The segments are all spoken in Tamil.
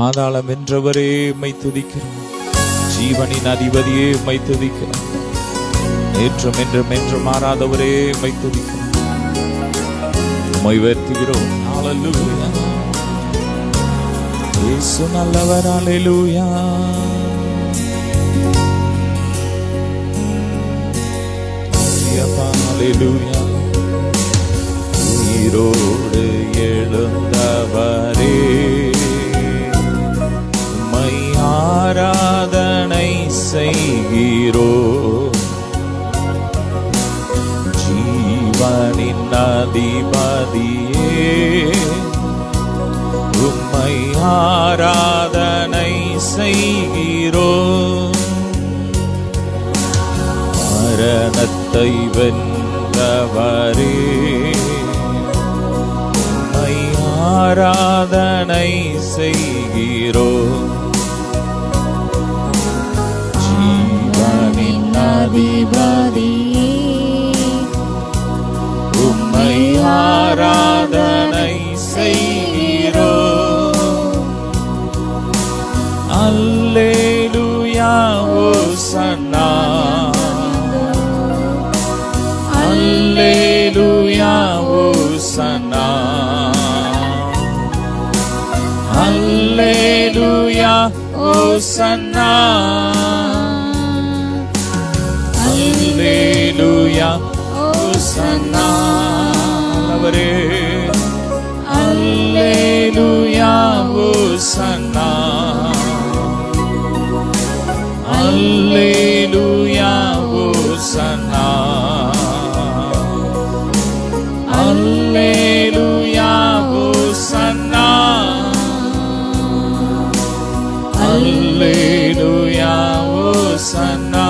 பாதாளம் வென்றவரே உம்மை துதிக்கிறோம். ஜீவனின் அதிபதியே உம்மை துதிக்கிறோம். நேற்றும் என்றும் என்றும் மாறாதவரே உம்மை துதிக்கிறோம். உம்மை உயர்த்துகிறோம். ஹல்லேலூயா. இயேசு நல்லவர். ஹல்லேலூயா. ஹல்லேலூயா. உயிரோடு எழுந்தவரே உம்மை ஆராதனை செய்கிறோம். ஜீவனின் அதிபதியே உம்மை ஆராதனை செய்கிறோம். மரணத்தை வென்றவரே உம்மை ஆராதனை செய்கிறோம். ஜீவனின் அதிபதியே உம்மை ஆராதனை செய்கிறோம். அல்லேலூயா ஓசன்னா. அல்லேலூயா ஓசன்னா. அல்லேலூயா ஓசன்னா. அல்லேலூயா ஓசன்னா. அவரே அல்லேலூயா ஓசன்னா. அல்லேலூயா ஓசன்னா. அல்லேலூயா ஓசன்னா. அல்லேலூயா ஓசன்னா.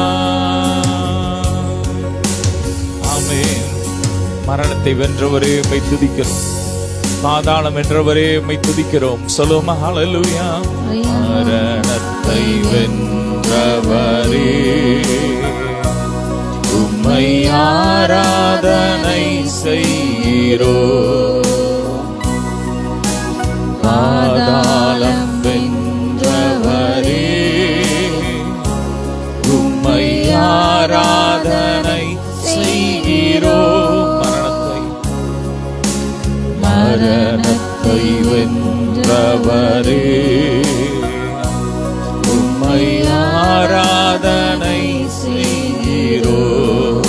ஆமென். மரணத்தை வென்றவரே உம்மை துதிக்கிறோம். பாதாளம் வென்றவரே உம்மை துதிக்கிறோம். சொல்லுமா ஹல்லேலூயா. மரணத்தை வென்றவரே உம்மை ஆராதனை செய்கிறோம். பாதாளம் வென்றவரே உம்மை ஆராதனை செய்கிறோம். மரணத்தை வென்றவரே உம்மை ஆராதனை செய்கிறோம்.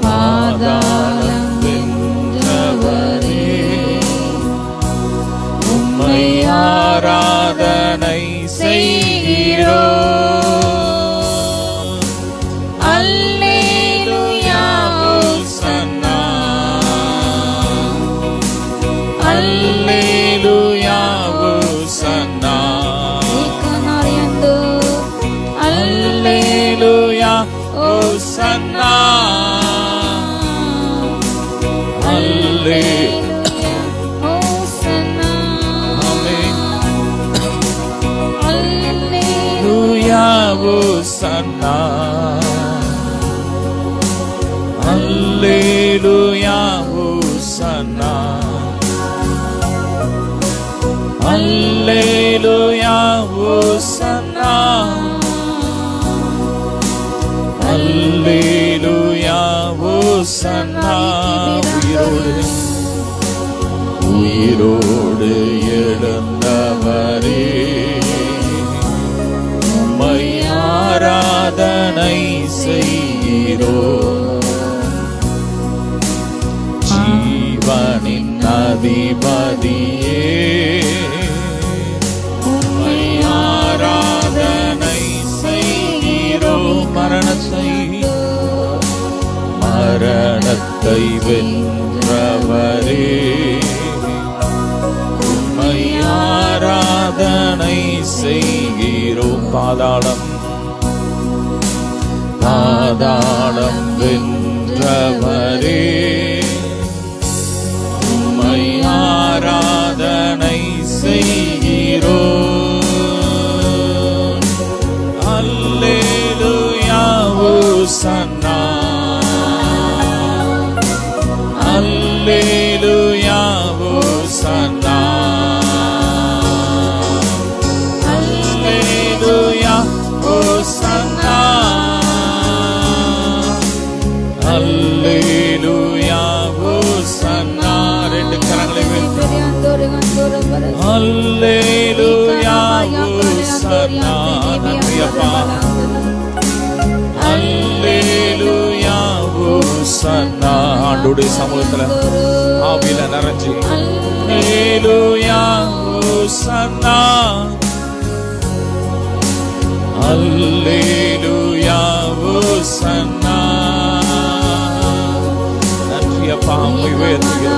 பாதாளம் வென்றவரே உம்மை ஆராதனை செய்கிறோம். அல்லேலூயா ஓசன்னா. அல்லேலூயா ஓசன்னா. அல்லேலூயா ஓசன்னா. அல்லேலூயா ஓசன்னா. ஆமென். அல்லேலூயா ஓசன்னா. அல்லேலூயா ஓசன்னா. அல்லேலூயா ஓசன்னா. அல்லேலூயா ஓசன்னா. உயிரோடு எழுந்தவரே உம்மை ஆராதனை செய்கிறோம். ஜீவனின் அதிபதியே உம்மை ஆராதனை செய்கிறோம். மரணத்தை வென்றவரே உம்மை ஆராதனை செய்கிறோம். பாதாளம் வென்றவரே உம்மை ஆராதனை செய்கிறோம். அல்லேலூயா ஓசன்னா. அல்லேலூயா ஓசன்னா. அல்லேலூயா ஓசன்னா. நன்றி அப்பா. அல்லேலூயா ஓசன்னா. ஆண்டவருடைய சமூகத்துல ஆவியில நிறைஞ்சு அல்லேலூயா ஓசன்னா. அல்லேலூயா ஓசன்னா. நன்றி அப்பா. உம்மை உயர்த்துகிறோம்.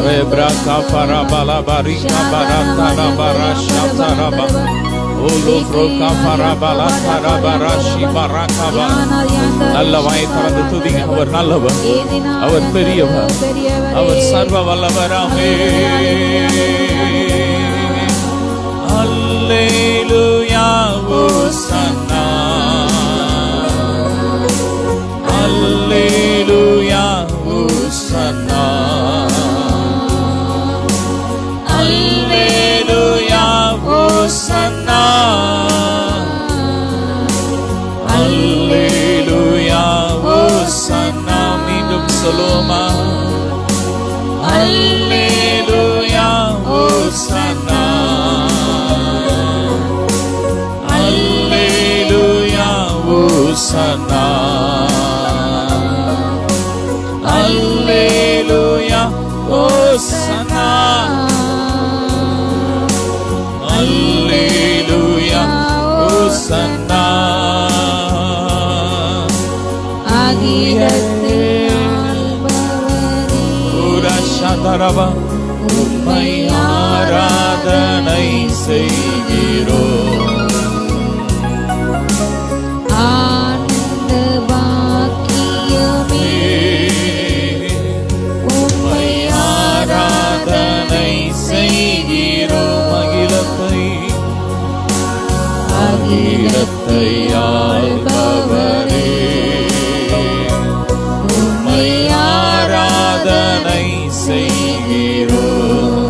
ரெப்ரகா பரபலா பரிகா பரதரா பரஷதரபா ஓலோப்ரோகா பரபலா பரபரஷி பரகபா. நல்ல வாய் திறந்து துதிங்க. அவர் நல்லவர், அவர் பெரியவர், அவர் சர்வ வல்லவராமே. அல்லேலூயா ஓசன்னா. அல்லேலூயா ஓசன்னா. அல்லேலூயா ஓசன்னா. அல்லேலூயா ஓசன்னா. மீண்டும் சொல்லுவோமா? அல்லேலூயா ஓசன்னா. அல்லேலூயா ஓசன்னா. அல்லேலூயா ஓசன்னா. அல்லேலூயா ஓசன்னா. உரஷதரவா. உம்மை ஆராதனை செய்கிறோம். ஆனந்த பாக்கியமே உம்மை ஆராதனை செய்கிறோம். அகிலத்தை ஆள்பவரே உம்மை ஆராதனை செய்கிறோம்.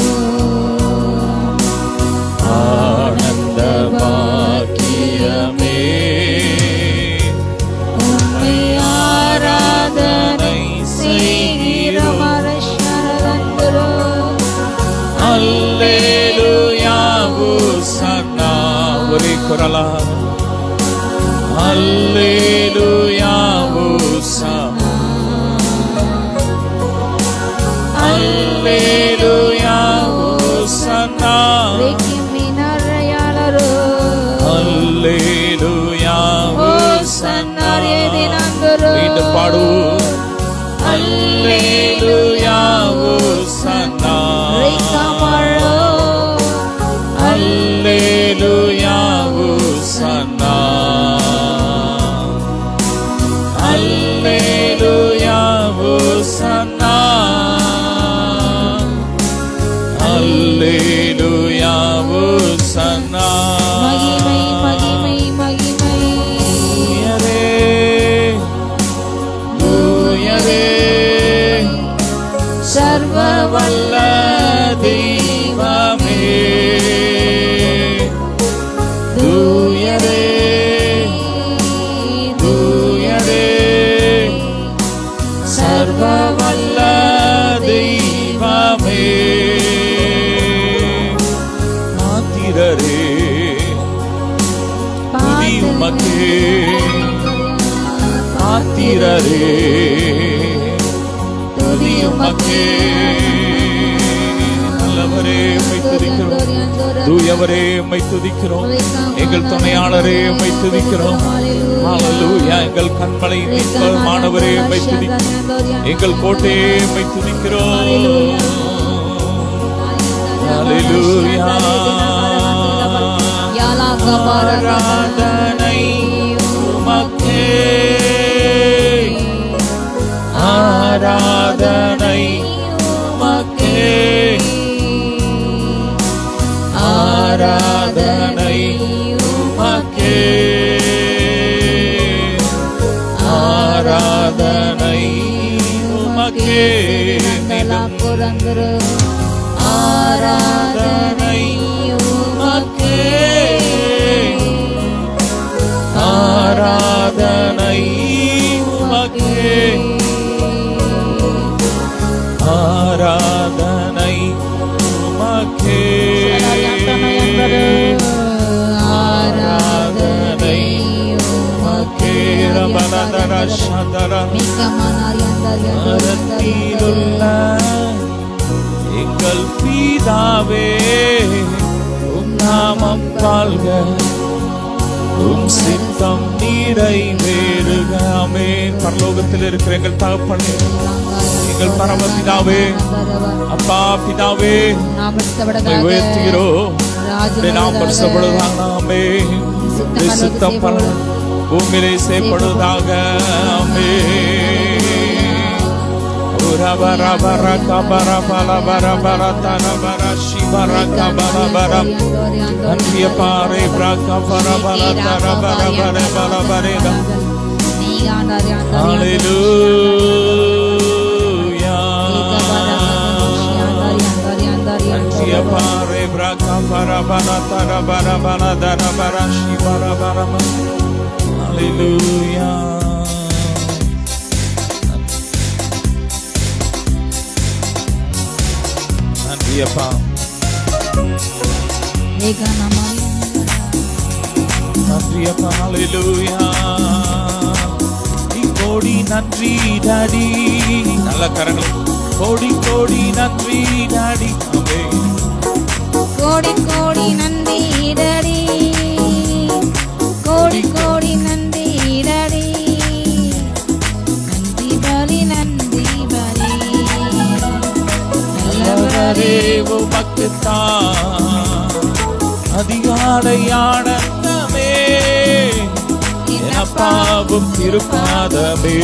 ஆனந்த பாக்கியமே உம்மை ஆராதனை செய்கிறோம். அல்லேலூயா ஓசன்னா. ஒரே குரலா அல்லேலூயா ஓசன்னா. அல்லேலூயா ஓசன்னா. அல்லேலூயா ஓசன்னா. மீண்டும் பாடுவோம். அல்லேலூயா ஓசன்னா. அல்லேலூயா ஓசன்னா. அல்லேலூயா ஓசன்னா. அல்லேலூயா ஓசன்னா. மகிமை மகிமை மகிமை. தூயரே சர்வ வல்ல தெய்வமே. தூயரே தூயரே சர்வ வல்ல தெய்வமே. பாத்திரரே துதி உமக்கே. பாத்திரரே துதி உமக்கே. நல்லவரே உம்மை துதிக்கிறோம். தூயவரே உம்மை துதிக்கிறோம். எங்கள் துணையாளரே உம்மை துதிக்கிறோம். ஹல்லேலூயா. எங்கள் கண்மலை மாணவரே உம்மை துதிக்கிறோம். எங்கள் கோட்டையே உம்மை துதிக்கிறோம். ஹல்லேலூயா. ஆராதனை உமக்கே. ஆராதனை உமக்கே. ஆராதனை உமக்கே. ஆராதனை உமக்கே. ஆராதனை உமக்கே. ஆராதனை உமக்கே. ஆராதனை உமக்கே. வானத்திலுள்ள எங்கள் பிதாவே, உம் நாமம் வாழ்க, உம் சித்தம் நிறைவேறுக. ஆமென். பரலோகத்தில் இருக்கிற எங்கள் தகப்பனே, எங்கள் பரமபிதாவே, அப்பா பிதாவே, உயர்த்துகிறோம். நாம் பரிசுத்தப்படுவதாக. ஆமென். சித்தம் பூமியிலே செய்யப்படுவதாக. ஆமென். நன்றியப்பா. நன்றியப்பா. ஹல்லேலூயா. கோடி நன்றி டாடி. நல்ல கரங்கள். கோடி கோடி நன்றி டாடி. கோடி கோடி நன்றி டாடி. கோடி கோடி நன்றி டாடி. நன்றி பலி நன்றி பலி. நல்லவரே உமக்குத்தான் அதிகாலையானந்தமே, எனப்பாவும் திருப்பாதமே.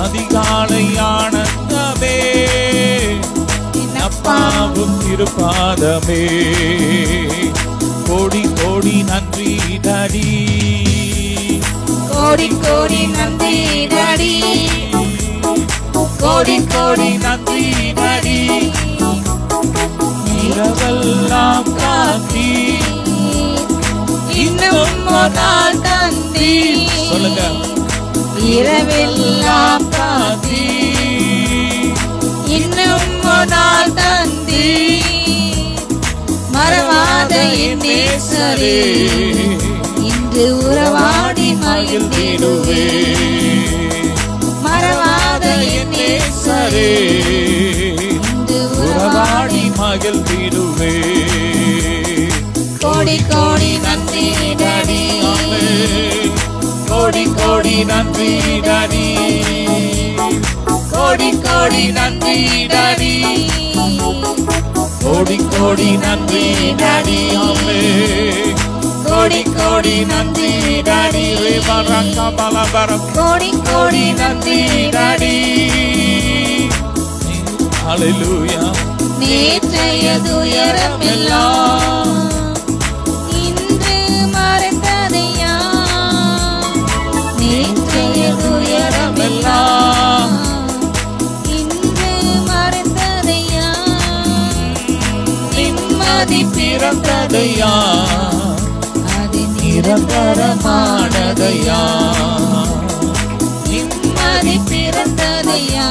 அதிகாலையானந்தமே, எனப்பாவும் திருப்பாதமே. கோடி கோடி நன்றி டாடி. கோடி கோடி நன்றி டாடி. கோடி கோடி நன்றி டாடி. இரவெல்லாம் காத்தி இன்னும் ஒரு நாள் தந்தி. சொல்லுங்க. இரவெல்லாம் காத்தி இன்னும் ஒரு நாள் தந்தி. மறவாத என் நேசரே, இன்று உறவாடி மகிழ்ந்திடுவே. மறவாத என் நேசரே, இன்று உறவாடி மகிழ்ந்திடுவே. கோடி கோடி நன்றி டாடி. கோடி கோடி நன்றி டாடி. கோடி கோடி நன்றி டாடி. கோடி கோடி நன்றி டாடி. கோடி கோடி நன்றி டாடி. கோடி கோடி நன்றி டாடி. ஹல்லேலூயா. நேற்றைய துயரமெல்லாம் இன்று மறந்ததையா. நேற்றைய துயரமெல்லாம் இன்று மறந்ததையா. நிம்மதி பிறந்ததையா, அது நிரந்தரமானதையா. நிம்மதி பிறந்ததையா,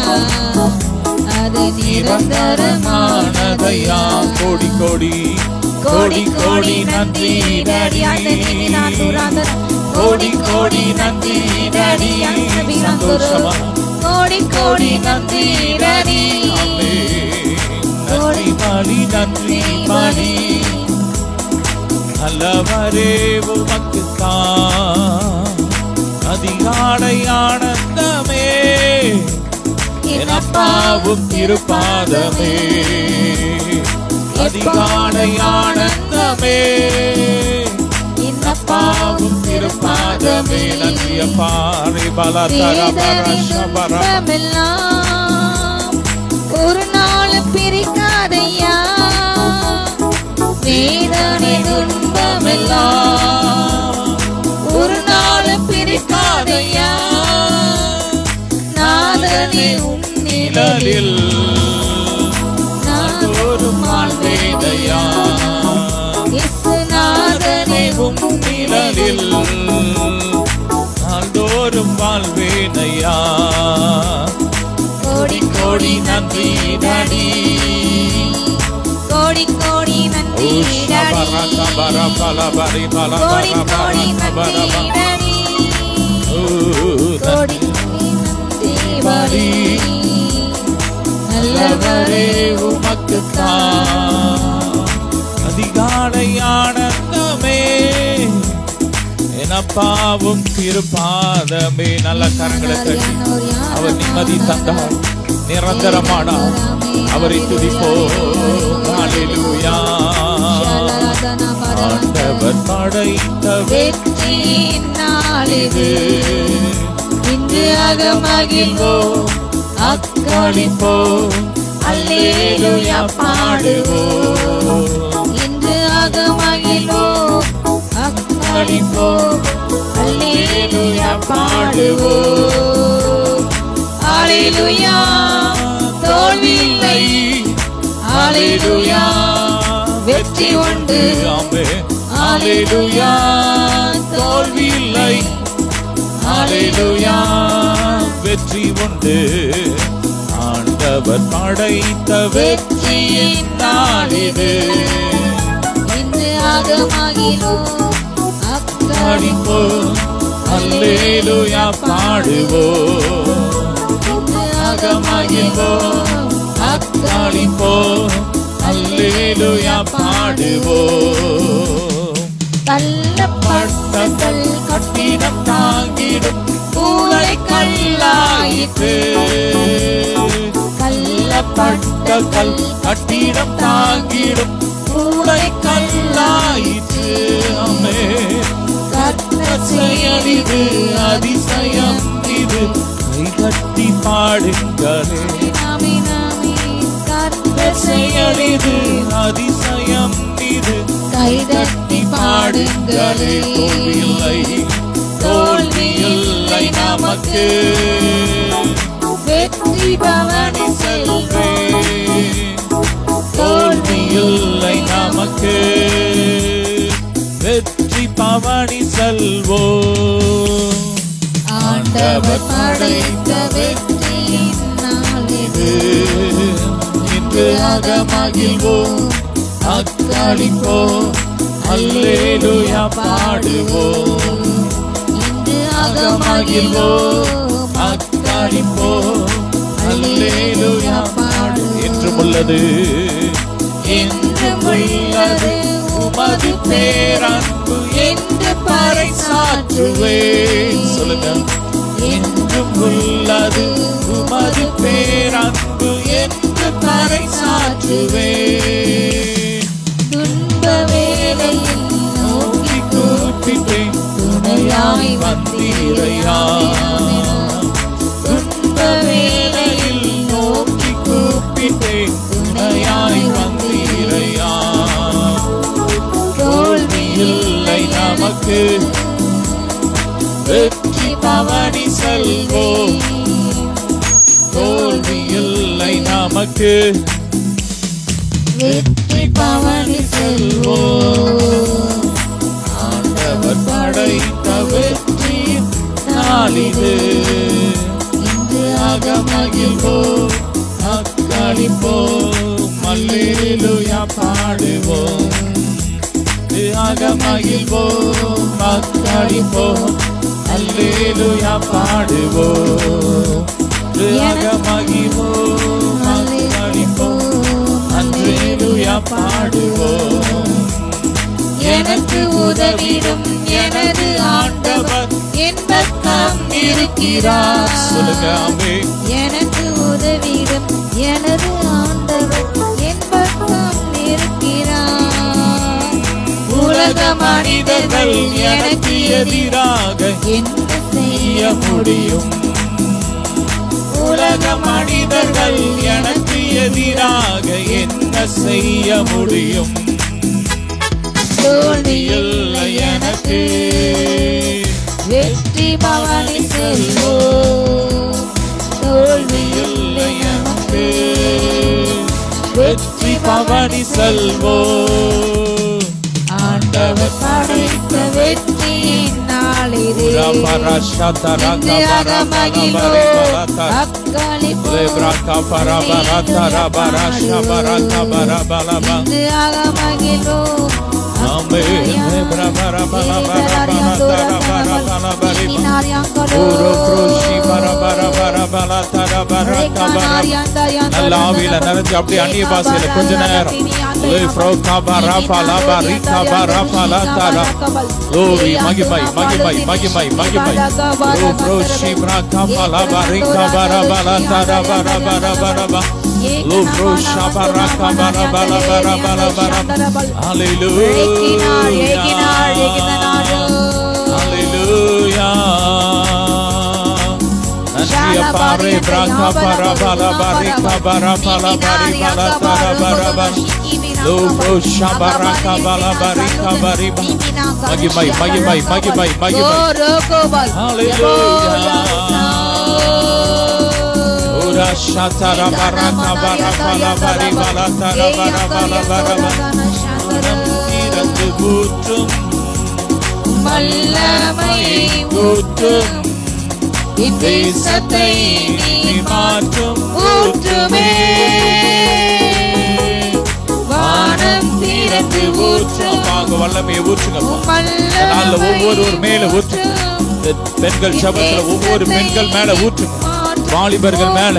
அது நிரந்தரமானதையா. கோடி கோடி கோடி கோடி நன்றி டாடி. கோடி கோடி நன்றி டாடி. சந்தோஷமா. கோடி கோடி நன்றி டாடி. நன்றி பலி நன்றி பலி. நல்லவரே உமக்குத்தான் அதிகாலை ஆனந்தமே, எனப்பாவும் திருப்பாதமே. அதிகாலை ஆனந்தமே, எனப்பாவும் திருப்பாதமே. நன்றியப்பா. ஒரு நாள் பிரிக்காதையா. வேதனை துன்பமெல்லாம் ஒரு நாள் பிரிக்காதையா. நாதனே நிழலில் நாள்தோறும் வாழ்வேதையா. நாதனே நிழலில் நாள்தோறும் வாழ்வேதையா. கோடி கோடி நன்றி டாடி. கோடி கோடி நன்றி டாடி. கோடி கோடி நன்றி டாடி. கோடி நன்றி பலி. நல்லவரே உமக்குத்தான் அதிகாலை ஆனந்தமே என் அப்பாவும் திருப்பாதமே. நல்ல கரங்களை தட்டி அவர் நிம்மதி தந்தார், நிரந்தரமானார். அவரை துதிப்போம். ஹல்லேலூயா. ஆண்டவர் படைத்த வெற்றியின் நாளிது, இன்று அகமகிழ்வோம் அக்களிப்போம், அல்லேலூயா பாடுவோம். இன்று அகமகிழ்வோம் அக்களிப்போம், அல்லேலூயா பாடுவோம். அல்லேலூயா தோல்வியில்லை, அல்லேலூயா வெற்றி உண்டு. அல்லேலூயா தோல்வியில்லை, அல்லேலூயா வெற்றி உண்டு. ஆண்டவர் படைத்த வெற்றியின் நாளிது, இன்று அகமகிழ்வோம் அக்களிப்போம், அல்லேலூயா பாடுவோம். இன்று அகமகிழ்வோம் அக்களிப்போம், அல்லேலூயா பாடுவோம். தள்ளப்பட்ட கல் கட்டிடம் தாங்கிடும் கூளை கல்லாயிற்று. கல்லப்பட்ட கல் கட்டிடம் தாங்கிடும் கூளை கல்லாயிற்று. ஆமென். கர்த்தர் செயலிது அதிசயம் இது, கைகட்டி பாடுங்களே. கர்த்தர் செயலிது அதிசயம் இது, கைதட்டி பாடுங்களே. தோல்வியில்லை, தோல்வியில்லை நமக்கு, வெற்றி பவனி செல்வே. தோல்வியில்லை நமக்கு, வெற்றி பவனி செல்வோம். ஆண்டவர் படைத்த வெற்றியின் நாளிது, இன்று அகமகிழ்வோம் அக்களிப்போம், அல்லேலூயா பாடுவோம். இன்று அகமகிழ்வோம் அக்களிப்போம், அல்லேலூயா பாடு. என்றும் உள்ளது, என்றும் உள்ளது உமது பேரன்பு என்று பறைசாற்றுவேன். சொல்லுங்க. என்றும் உள்ளது உமது பேரன்பு என்று பறைசாற்றுவேன். துன்ப வேளையில் நோக்கி கூப்பிட்டேன், துணையாய் வந்தீரையா. துன்ப வேளையில் நோக்கி கூப்பிட்டேன், துணையாய் வந்தீரையா. தோல்வியில்லை நமக்கு, வெற்றி பவனி செல்வோம். தோல்வியில்லை நமக்கு, வெற்றி பவனி செல்வோம். ஆண்டவர் படைத்த வெற்றி நாளிது, இன்று அகமகிழ்வோம் அக்களிப்போம், அல்லேலூயா பாடுவோம். அகமகிழ்வோம் அக்களிப்போம், அல்லேலூயா பாடுவோம். அகமகிழ்வோம் அக்களிப்போம், அல்லேலூயா பாடுவோம். எனக்கு உதவிடும் எனது ஆண்டவர் என் பக்கம் இருக்கிறார். சொல்லுங்க. ஆமென். எனக்கு உதவிடும் எனது ஆண்டவர் என் பக்கம் இருக்கிறார். உலக மனிதர்கள் எனக்கு எதிராக என்ன செய்ய முடியும்? உலக மனிதர்கள் எனக்கு எதிராக என்ன செய்ய முடியும்? தோல்வியில்லை எனக்கு, வெற்றி பவனி செல்வோம். தோல்வியில்லை எனக்கு, வெற்றி பவனி செல்வோம். ஆண்டவர் படைத்த வெற்றியின் நாளிது, இன்று அகமகிழ்வோம் அக்களிப்போம், இன்று அகமகிழ்வோம் நல்ல ஆவியில நிறைஞ்சு அப்படியே அந்நிய பாஷையில கொஞ்ச நேரம் glory மகிமை மகிமை மகிமை மகிமை மகிமை மகிமை மகிமை மகிமை தேசத்தை மாற்றும் ஊற்றுமே வானம் திறந்து ஊற்றும் வல்லமையை ஊற்றுங்க. ஒவ்வொரு மேல ஊற்றுங்க. பெண்கள் சபத்துல ஒவ்வொரு பெண்கள் மேல ஊற்றுங்க. வாலிபர்கள் மேல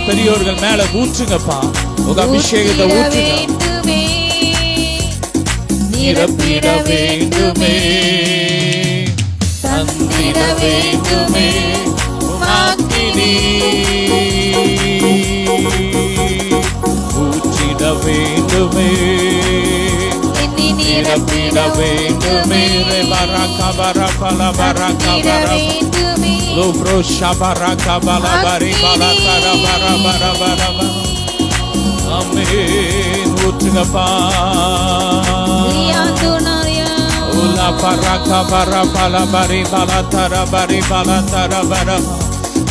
பெரியோர்கள் மேல ஊற்றுங்கப்பா. உங்க அபிஷேகத்தை ஊற்றுங்க. நிரப்பிட வேண்டுமே தந்திட வேண்டுமே உமாக்கினி ஊற்றிட வேண்டுமே நிரப்பிட வேண்டுமே பரக்க பரபல பரக்க பரப லோப்ரோ ஷபரக்க பல பரி பல தர பர பர பர ஆமென். ஊற்றுங்கப்பா.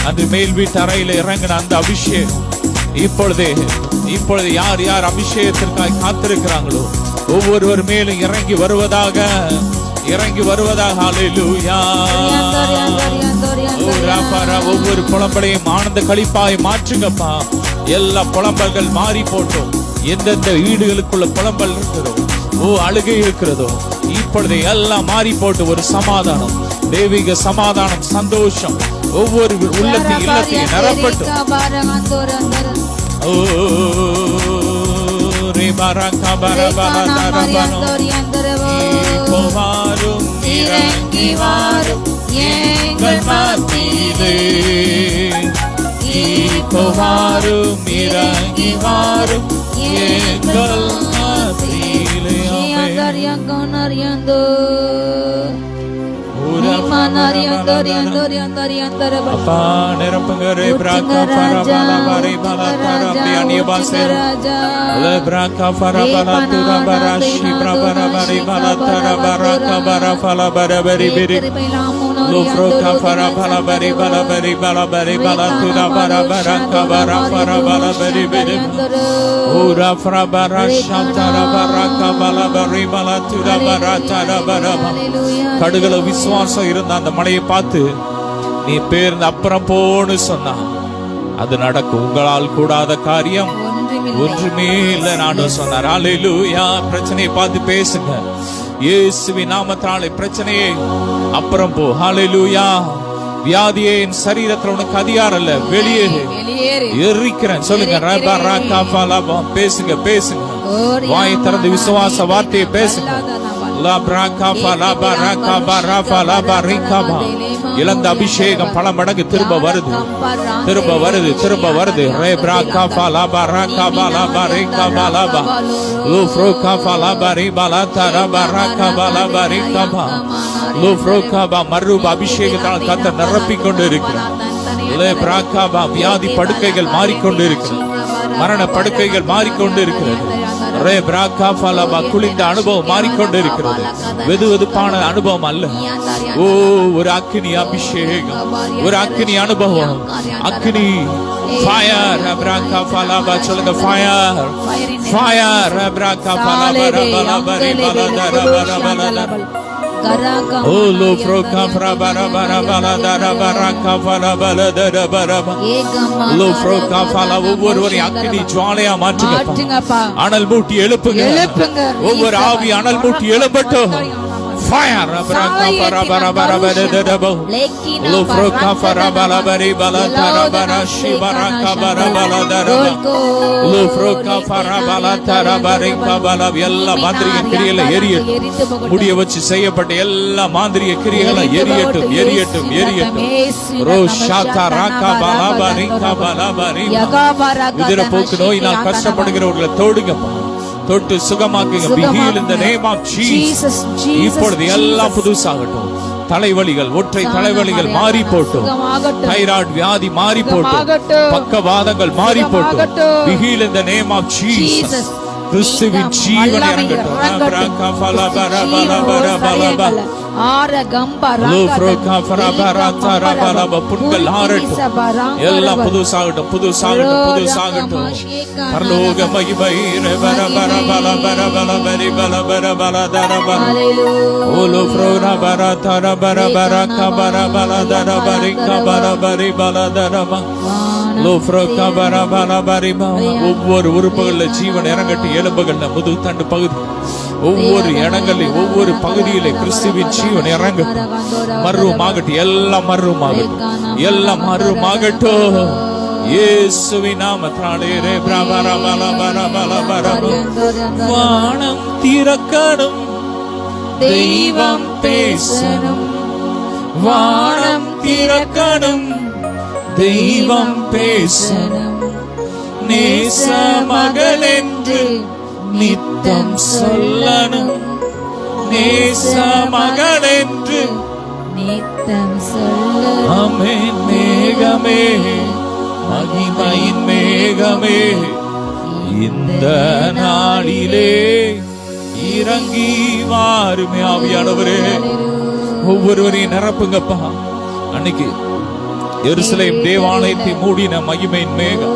அந்த மேல் வீட்டு அறையில இறங்கின அந்த அபிஷேகம் இப்பொழுது யார் யார் அபிஷேகத்திற்காக காத்திருக்கிறாங்களோ ஒவ்வொருவர் மேலும் இறங்கி வருவதாக ஹல்லேலூயா. ஒவ்வொரு புலம்பலையும் ஆனந்த களிப்பாய் மாற்றுங்கப்பா. எல்லா புலம்பல்கள் மாறி போட்டோம். எந்தெந்த வீடுகளுக்குள்ள புலம்பல் இருக்கிறதோ அழுகை இருக்கிறதோ இப்பொழுது எல்லாம் மாறி போட்டு ஒரு சமாதானம், தெய்வீக சமாதானம், சந்தோஷம் ஒவ்வொரு உள்ளத்தையும் இல்லத்தையும் நிரப்பட்டும். இறங்கி வாரும் எங்கள் மத்தியிலே, வாரும் இறங்கி வாரும் எங்கள் மத்தியிலே. அப்பா நிரப்புங்க. கடுகள விசுவாசம் இருந்த அந்த மலையை பார்த்து நீ பேர்ந்து அப்புறம் போன்னு சொன்னா அது நடக்கும். உங்களால் கூடாத காரியம் ஒன்றுமே இல்லை நான் சொன்னார். ஹல்லேலூயா. பிரச்சனையை பார்த்து பேசுங்க. இயேசுவின் நாமத்தாலே பிரச்சனையே அப்புறம் போ. ஹல்லேலூயா. வியாதியே என் சரீரத்துல உனக்கு அதிகாரம் இல்ல, வெளியேறு, எரிக்கிறேன் சொல்லுங்க. பேசுங்க பேசுங்க. வாயை திறந்து விசுவாச வார்த்தையை பேசுங்க. இழந்த அபிஷேகம் பல மடங்கு திரும்ப வருது. மறு அபிஷேகத்தால் கத்த நிரப்பிக் கொண்டு இருக்கிறார். வியாதி படுக்கைகள் மாறிக்கொண்டு இருக்கிறது. மரண படுக்கைகள் மாறிக்கொண்டு இருக்கிறது. குளிர்ந்த அனுபவம் மாறிக்கொண்டு இருக்கிறது. வெதுவெதுப்பான அனுபவம் அல்ல. ஒரு அக்கினி அபிஷேகம், ஒரு அக்கினி அனுபவம். அக்கினி ஃபயர். சொல்லுங்க fire fire. Olo froka frabara bara bala dara baraka fala bala dara baraba. Lo froka fala ஒவ்வொருவரையும் அக்கினி ஜுவாலையா மாற்றுங்கப்பா. அனல் மூட்டி எழுப்புங்க. ஒவ்வொரு ஆவி அனல் மூட்டி எழும்பட்டும். Fire! Abraka para bara bara bara daba. Lo froka para bara bara bala dara bara shibaraka bara bala dara. Lo froka para bala dara bara bala எல்லா மாந்திரிக கிரியைகளை எரியட்டும். முடிய வச்சு செய்யப்பட்ட எல்லா மாந்திரிக கிரியைகளை எரியட்டும் எரியட்டும் எரியட்டும். ரோஷாதா ராகா பலா பரிகா பலா பரி. உதிர போக்கு நோயினால் கஷ்டப்படுகிறவர்களை தொடுங்கப்பா. தொட்டு சுகமாக்குங்க. Be healed in the name of Jesus. இப்பொழுது எல்லாம் புதுசாகட்டும். தலைவலிகள் ஒற்றை தலைவலிகள் மாறி போட்டும். தைராய்டு வியாதி மாறி போட்டும். பக்கவாதங்கள் மாறி போட்டும். Be healed in the name of Jesus. கிறிஸ்துவின் ஜீவன் இறங்கட்டும். அப்ரகா பலா பரா பலா பரா பலா பலா. புண்கள் ஆறட்டும். எல்லாம் புதுசாகட்டும் புதுசாகட்டும் புதுசாகட்டும். பரலோக மகிமை பர பர பல பர பல பரி பல பர பல தர பல. ஓலோ ஃப்ரோரா பர தர பர பர கபர பல தர பரி கபர பரி பல தரமா. ஒவ்வொரு உறுப்புகள்ல ஜீவன் இறங்கட்டு. எலும்புகள்ல முதுகு தண்டு பகுதி ஒவ்வொரு இடங்களில் ஒவ்வொரு பகுதியிலே கிறிஸ்துவின் ஜீவன் இறங்கட்டும். மர்வமாகட்டும். எல்லாம் மர்வமாகட்டும். எல்லாம் மர்வமாகட்டும். இயேசுவின் நாமத்தினாலே வானம் திறக்கணும். தெய்வம் பேசணும். வானம் திறக்கணும். தெய்வம் பேசணும். நேச மகள் என்று நித்தம் சொல்லணும். நேச மகள் என்று நித்தம் சொல்லணும். ஆமென். மேகமே மகிமையின் மேகமே இந்த நாளிலே இறங்கி வாருமே. ஆவியானவரே ஒவ்வொருவரையும் நிரப்புங்கப்பா. அன்னைக்கு எருசலேம் தேவாலயத்தை மூடின மகிமையின் மேகம்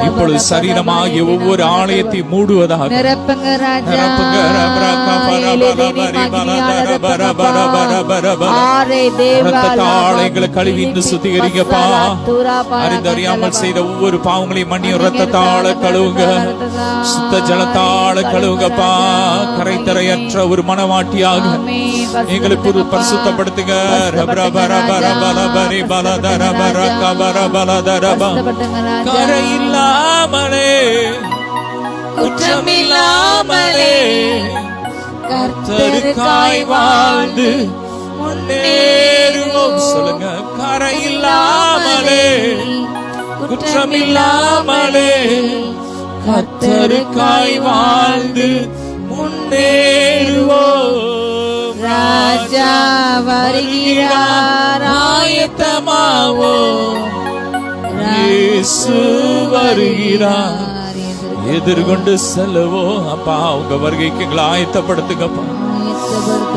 இப்பொழுது சரீரமாகிய ஒவ்வொரு ஆலயத்தை மூடுவதாக ஆலயங்களை கழுவி இன்று சுத்திகரிக்கப்பா. அறிந்தறியாமல் செய்த ஒவ்வொரு பாவங்களையும் மன்னியும். ரத்தத்தால கழுவுங்க. சுத்த ஜலத்தால கழுவுங்கப்பா. கரைத்தரையற்ற ஒரு மனவாட்டியாக எங்களுக்கு ஒரு பரிசுத்தப்படுத்துங்க. கரையில்லாமலே குற்றமில்லாமலே கர்த்தருக்காய் வாழ்ந்து முன்னேறுவோம். சொல்லுங்க. கரையில்லாமலே குற்றமில்லாமலே கர்த்தருக்காய் வாழ்ந்து முன்னேறுவோம். ராஜா வருகிறார். ஆயத்தமாவோம். இயேசு வருகிறார். எதிர்கொண்டு செல்லுவோம். அப்பா உங்க வருகைக்கு எங்களை ஆயத்தப்படுத்துங்கப்பா.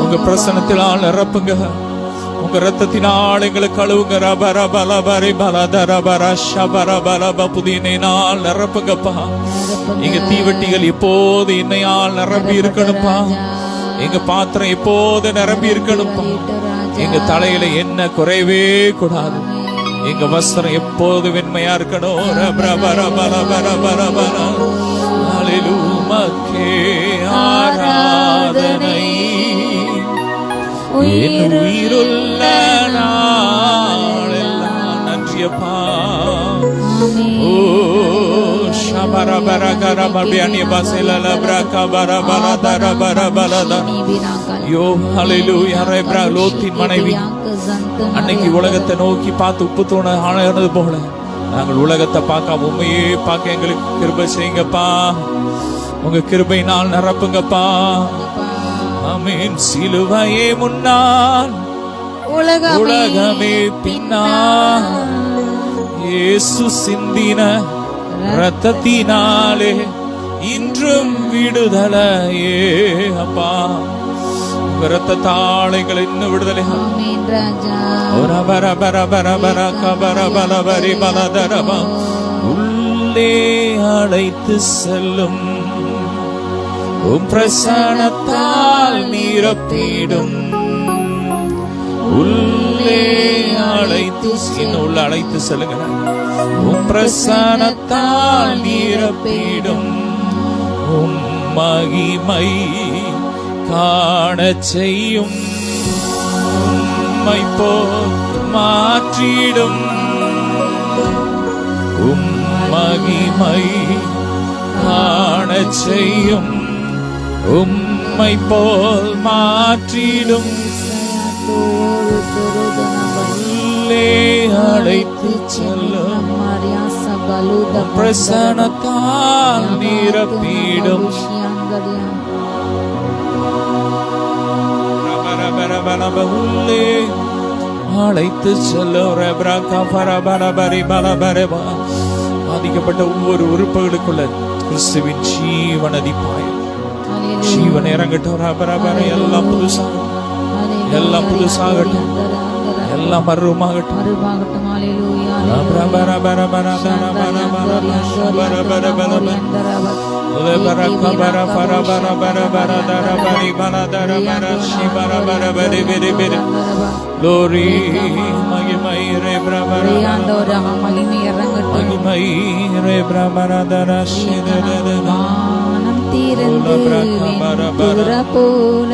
உங்க பிரசன்னத்தினால் நிரப்புங்க. உங்க ரத்தத்தினால் எங்களை கழுவுங்க. ரபர பலபரி பலதர பர ஷபர பலப. புதியினால் நிரப்புங்கப்பா. எங்க தீவட்டிகள் எப்போது எண்ணெயால் நிரம்பி இருக்கணும்ப்பா. எங்க பாத்திரம் எப்போது நிரம்பி இருக்கணும்ப்பா. எங்க தலையில என்ன குறைவே கூடாது. எங்க வஸ்திரம் எப்போது வெண்மையா இருக்கணும். ஆராதனை என் உயிருள்ள நாளெல்லாம் நன்றியப்பா. ஓ லோத்தின் மனைவி அன்னைக்கு உலகத்தை நோக்கி பார்த்து உப்பு தூண ஆனது போல நாங்கள் உலகத்தை பார்க்க உண்மையே பார்க்க எங்களுக்கு கிருபை செய்யுங்கப்பா. உங்க கிருபையினால் நிரப்புங்கப்பா. ஆமென். சிலுவையே முன்னால் உலகமே பின்னால் இயேசு சிந்தின ரத்தத்தினாலே இன்றும் விடுதலையே. அப்பா உங்க ரத்தத்தாளைகள் இன்னும் விடுதலை. உள்ளே அழைத்து செல்லும் உம் பிரசன்னத்தால் நிரப்பிடும். உள்ளே அழைத்து இன்னும் உள்ள அழைத்து செல்லுகிறார். உம் பிரசன்னத்தால் நிரப்பிடும் உம் மகிமை காணச் செய்யும் உம்மை போல் மாற்றிடும் உம் மகிமை காணச் செய்யும் உம்மை போல் மாற்றிடும் உள்ளே அழைத்து செல்லும் பிரசன்னத்தால் நிரப்பிடும் உள்ளே அழைத்து செல்லும் பாதிக்கப்பட்ட ஒவ்வொரு உறுப்புகளுக்குள்ள கிறிஸ்துவின் ஜீவனதி பாயும். ஜீவன் இறங்கட்டும். எல்லாம் புதுசாகட்டும், எல்லாம் புதுசாகட்டும், எல்லாம் மறுமாகட்டும். Glory, மகிமை ரே பிரபர மகிமை ரே பிரபரதர வானம் திறந்து வெண்புறா போல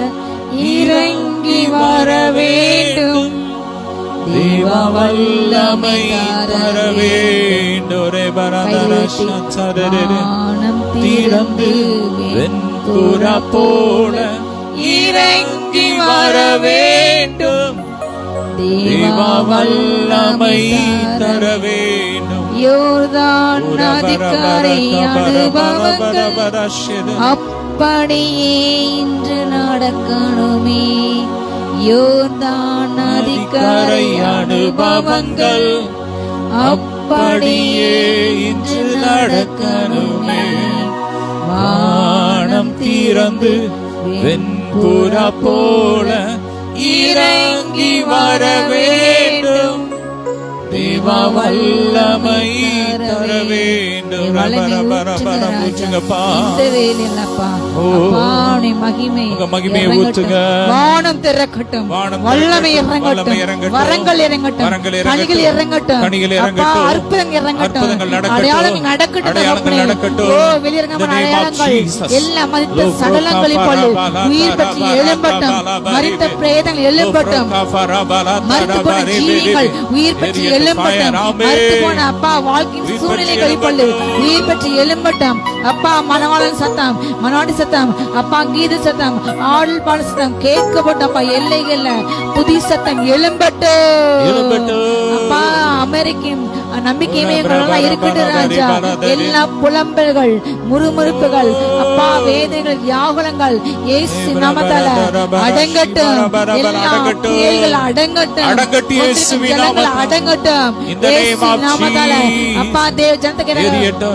இறங்கி வர வேண்டும். தேவ வல்லமை தர வேண்டும். ரே பரதர வானம் திறந்து வெண்புறா போல இறங்கி வர வேண்டும். தேவ வல்லமை தர வேண்டும். யோர்தான் நதிக்கரை அனுபவங்கள் அப்படியே இன்று நடக்கணுமே. யோர்தான் நதிக்கரை அனுபவங்கள் அப்படியே இன்று நடக்கணுமே. வானம் திறந்து வெண்புறா போல இறங்கி வர வேண்டும். தேவ வல்லமை தர வேண்டும். மகிமையை ஊற்றுங்க. வானம் திறக்கட்டும், வல்லமை இறங்கட்டும், வரங்கள் இறங்கட்டும், கனிகள் இறங்கட்டும், அற்புதங்கள் இறங்கட்டும், அடையாளங்கள் நடக்கட்டும். வெளியிறங்கமான அடையாளங்கள் எல்லா மரித்த சடலங்களைப் போல உயிர் பற்றி எழும்பட்டும். மரித்த பிரேதங்கள் எழும்பட்டும். மரித்து போன ஜீவிகள் உயிர் பற்றி எழும்பட்டும். மரித்து போன அப்பா வாழ்க்கையின் சூழ்நிலைகளை போல உயிர் பற்றி எழும்பட்டும். அப்பா மனவாளன் சத்தம், மனவாடி சத்தம், அப்பா கீத சத்தம், ஆடல் பாடல் சத்தம் கேட்கப்பட்ட அப்பா எல்லைகள்ல புதிய சத்தம் எழும்பட்டும். அப்பா அமெரிக்க நம்பிக்கையுமே இருக்கட்டும் ராஜா. எல்லா புலம்பல்கள், முறுமுறுப்புகள், அப்பா வேதனைகள், வியாகுலங்கள் இயேசு நாமத்தால அடங்கட்டும். எல்லா புயல்கள் அடங்கட்டும், ஜனங்கள் அடங்கட்டும் இயேசு நாமத்தால. அப்பா தேவ ஜனத்துக்கு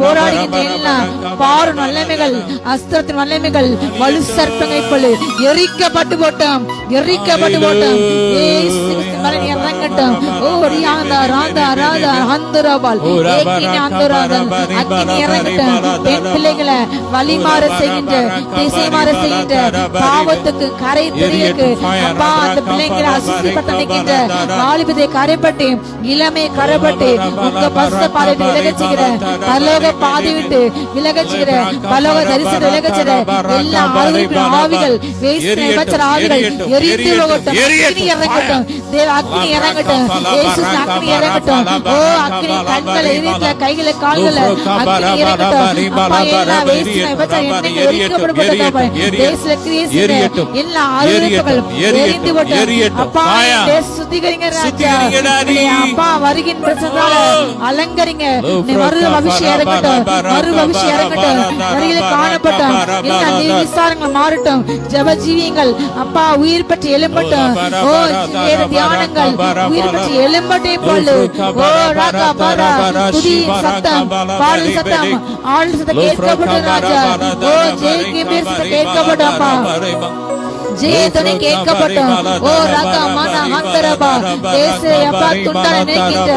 போராடுகின்ற எல்லா பாரு வல்லமைகள், அஸ்திரத்தின் வல்லமைகள், வலு சர்ப்பங்களை போல எரிக்கப்பட்டு போட்டோம், எரிக்கப்பட்டு போட்டோம். இயேசு கிறிஸ்துவின் இறங்கட்டும். ஓ ரியாந்தா ராந்தா ராதா ஹந்தராபால் ஏகினி அந்தராதல் அக்கினி இறங்கட்டும். பெண் பிள்ளைகளை வழிமாற செய்கின்ற, திசை மாற செய்கின்ற, பாவத்துக்கு கரை தெரியக்கு அப்பா அந்த பிள்ளைங்களை அசுத்தப்படுத்த நிற்கின்ற வாலிபத்தை கரைப்பட்டு, இளமை கரைப்பட்டு உங்க பரிசுத்த பாதை விலகச் செய்கிற, பரலோக பாதை விட்டு விலகச் செய்கிற, பரலோக தரிசனத்தை விலகச் செய்கிற எல்லா ஆவிகள், ஆவிகள் எரிந்து போகட்டும். அக்கினி இறங்கட்டும். தேவ அக்கினி இறங்கட்டும். இயேசு அக்கினி இறங்கட்டும். ஓ அக்கினி கண்களை எரிந்த, கைகளை கால்களை அக்கினி இறங்கட்டும். அப்பா எல்லா எல்லா அருவருப்புகள் எரிந்து போகட்டும். அப்பா சுத்திகரிங்க ராஜா. அப்பா வருகின்ற அலங்கரிங்க. மறு அபிஷேகம் இறங்கட்டும், மறு அபிஷேகம் இறங்கட்டும். வரிகளை காணப்பட்டோம். எல்லா விசாரங்கள் மாறட்டும். ஜப ஜீவியங்கள் அப்பா உயிர் பற்றி எழும்பட்டும். ஓ தியானங்கள் உயிர் பற்றி எழும்பட்டே போல. ஓ ராகா பாரா துதி சத்தம், பாடல் சத்தம், ஆடல் சத்தம் கேட்கப்படும் ராஜா. ஓ ஜெயிக்கும் சத்தம் கேட்கப்படும் அப்பா. ஜெயத்துணை கேட்கப்பட்டோம். ஓ ரகமான ஹந்தரபா தேசே அப்பா துண்டால நீக்கின்ற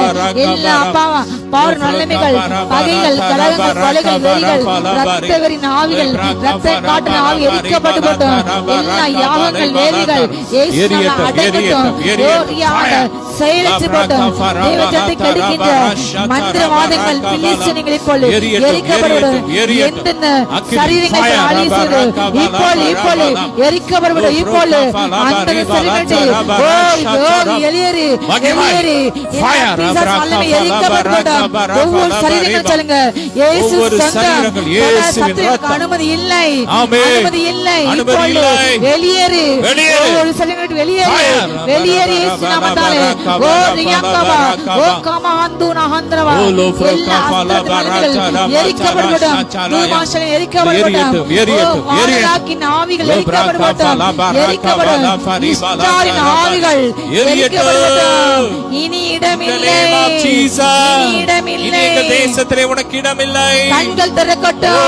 எல்லா அப்பாவா பார் நல்லமைகள் பகைகள் கலகங்கள் கொலைகள் வெறிகள் ரத்த வெறின் ஆவிகள் ரத்த காட்டின ஆவி எரிக்கப்பட்டு போட்டோம். எல்லா யாகங்கள் வேலிகள் இயேசுவால அடங்கட்டும். ஓ ரியாட செயலற்று போட்டோம். தேவஜனத்தை கெடுக்கின்ற மந்திரவாதங்கள் பிலிஸ்தீனிகளை போல எரிக்கப்படும். எந்தெந்த சரீரங்கள் ஆலீசுது இப்போது எரிக்கப்படும். இப்போது அந்த சரீரத்தை வெளியேறி எரிக்கப்படும். ஒவ்வொரு சரீரங்கள் சொல்லுங்க இயேசு சொந்தம். அனுமதி இல்லை, அனுமதி இல்லை. இப்போது வெளியேறு. ஒவ்வொரு சரீரங்கள் வெளியேறி இயேசு நாமத்தாலே. ஓ ரியாங்கவா ஓ கமாந்துனா ஹந்திரவா எல்லா அஸ்திரங்கள் எரிக்கப்படட்டும். தூமாசனை எரிக்கப்படட்டும். வானலாக்கின் ஆவிகள் எரிக்கப்படட்டும். எரிக்கப்படட்டும். இஸ்ராயேலின் ஆவிகள் எரிக்கப்படட்டும். இனி இடமில்லை, இனி இடமில்லை. எங்கள் தேசத்திலே உனக்கு இடமில்லை. கண்கள் திறக்கட்டும்,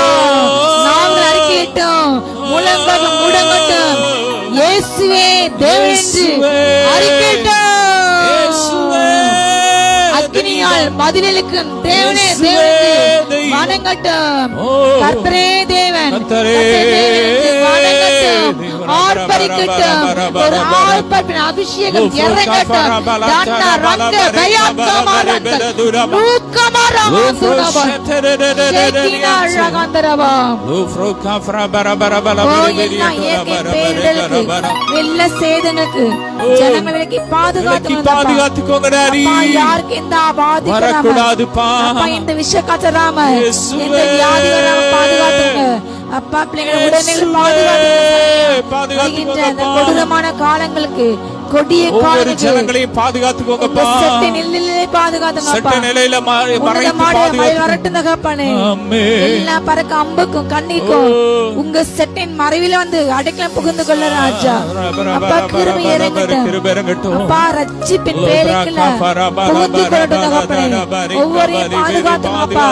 நாங்கள் அறிக்கையிட்டோம், முழங்கால் முடங்கட்டும். இயேசுவே தேவன் என்று அறிக்கையிட்டோம். அக்னியால் பதிலளிக்கும் தேவனே தேவனுக்கு வணங்கட்டும். கர்த்தரே தேவன், வணங்கட்டும். ஆர்ப்பரிக்கட்டும். ஒரு ஆர்ப்பரிப்பின் அபிஷேகம் இறங்கட்டும். தன்னா ரங்க பயாக்கமாரங்கள் நூக்கமாரமாசுனவா ஷேகினா ரகந்தரவா எல்லா சேதங்களுக்கு ஜனங்களுக்கு பாதுகாத்துக்கோங்க. யாருக்கு எந்த ஆபத்து வரக்கூடாதுப்பா. இந்த விஷய காச்சராம இந்த வியாதிகளை பாதுகாத்துங்க. அப்பா பிள்ளைகளை உடனே பாதுகாத்துங்க. இந்த கொடூரமான காலங்களுக்கு கொடிய ஜனங்களையும் பாதுகாத்துக்கோங்கப்பா. சட்ட நிலையிலே பாதுகாத்துங்க. சட்ட நிலையில வரட்டும் தகப்பனே. எல்லா பறக்க அம்புக்கும் கண்ணிக்கும் உங்க சட்டின் மறைவில வந்து அடைக்கலம் புகுந்து கொள்ள ராஜா. அப்பா கிருபை இறங்கட்டும். அப்பா ரட்சிப்பின் பேருக்குள்ள புகுந்து கொள்ளட்டும் தகப்பனே. ஒவ்வொருவரையும் பாதுகாத்துங்க அப்பா.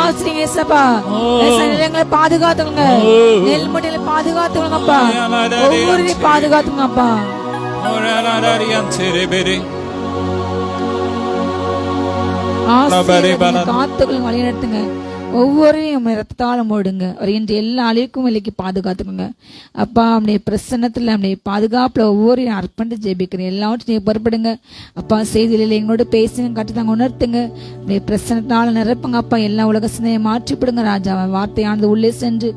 ஆசிரியர் ஏசப்பா நிலங்களை பாதுகாத்துங்க. நெல்முடியில பாதுகாத்துங்க அப்பா. ஒவ்வொருவரையும் பாதுகாத்துங்க அப்பா. காத்துக்கள் வழி நடத்துங்க. ஒவ்வொருவரையும் ரத்தால மூடுங்க. ஒரு இன்று எல்லா அழிவுக்கும் விலைக்கு பாதுகாத்துக்கோங்க அப்பா. நம்முடைய பிரசன்னத்தில் நம்முடைய பாதுகாப்புல ஒவ்வொருவரையும் அர்ப்பணித்து ஜெபிக்கிறேன். எல்லாவற்றையும் நீங்க பொறுப்படுங்க அப்பா. செய்திகளில் எங்களோட பேசுங்க, கட்டுத்தாங்க உணர்த்துங்க. நம்முடைய பிரசன்னத்தால நிரப்புங்க அப்பா. எல்லா உலக சிந்தையை மாற்றிப்படுங்க ராஜா. வார்த்தையானது உள்ளே சென்று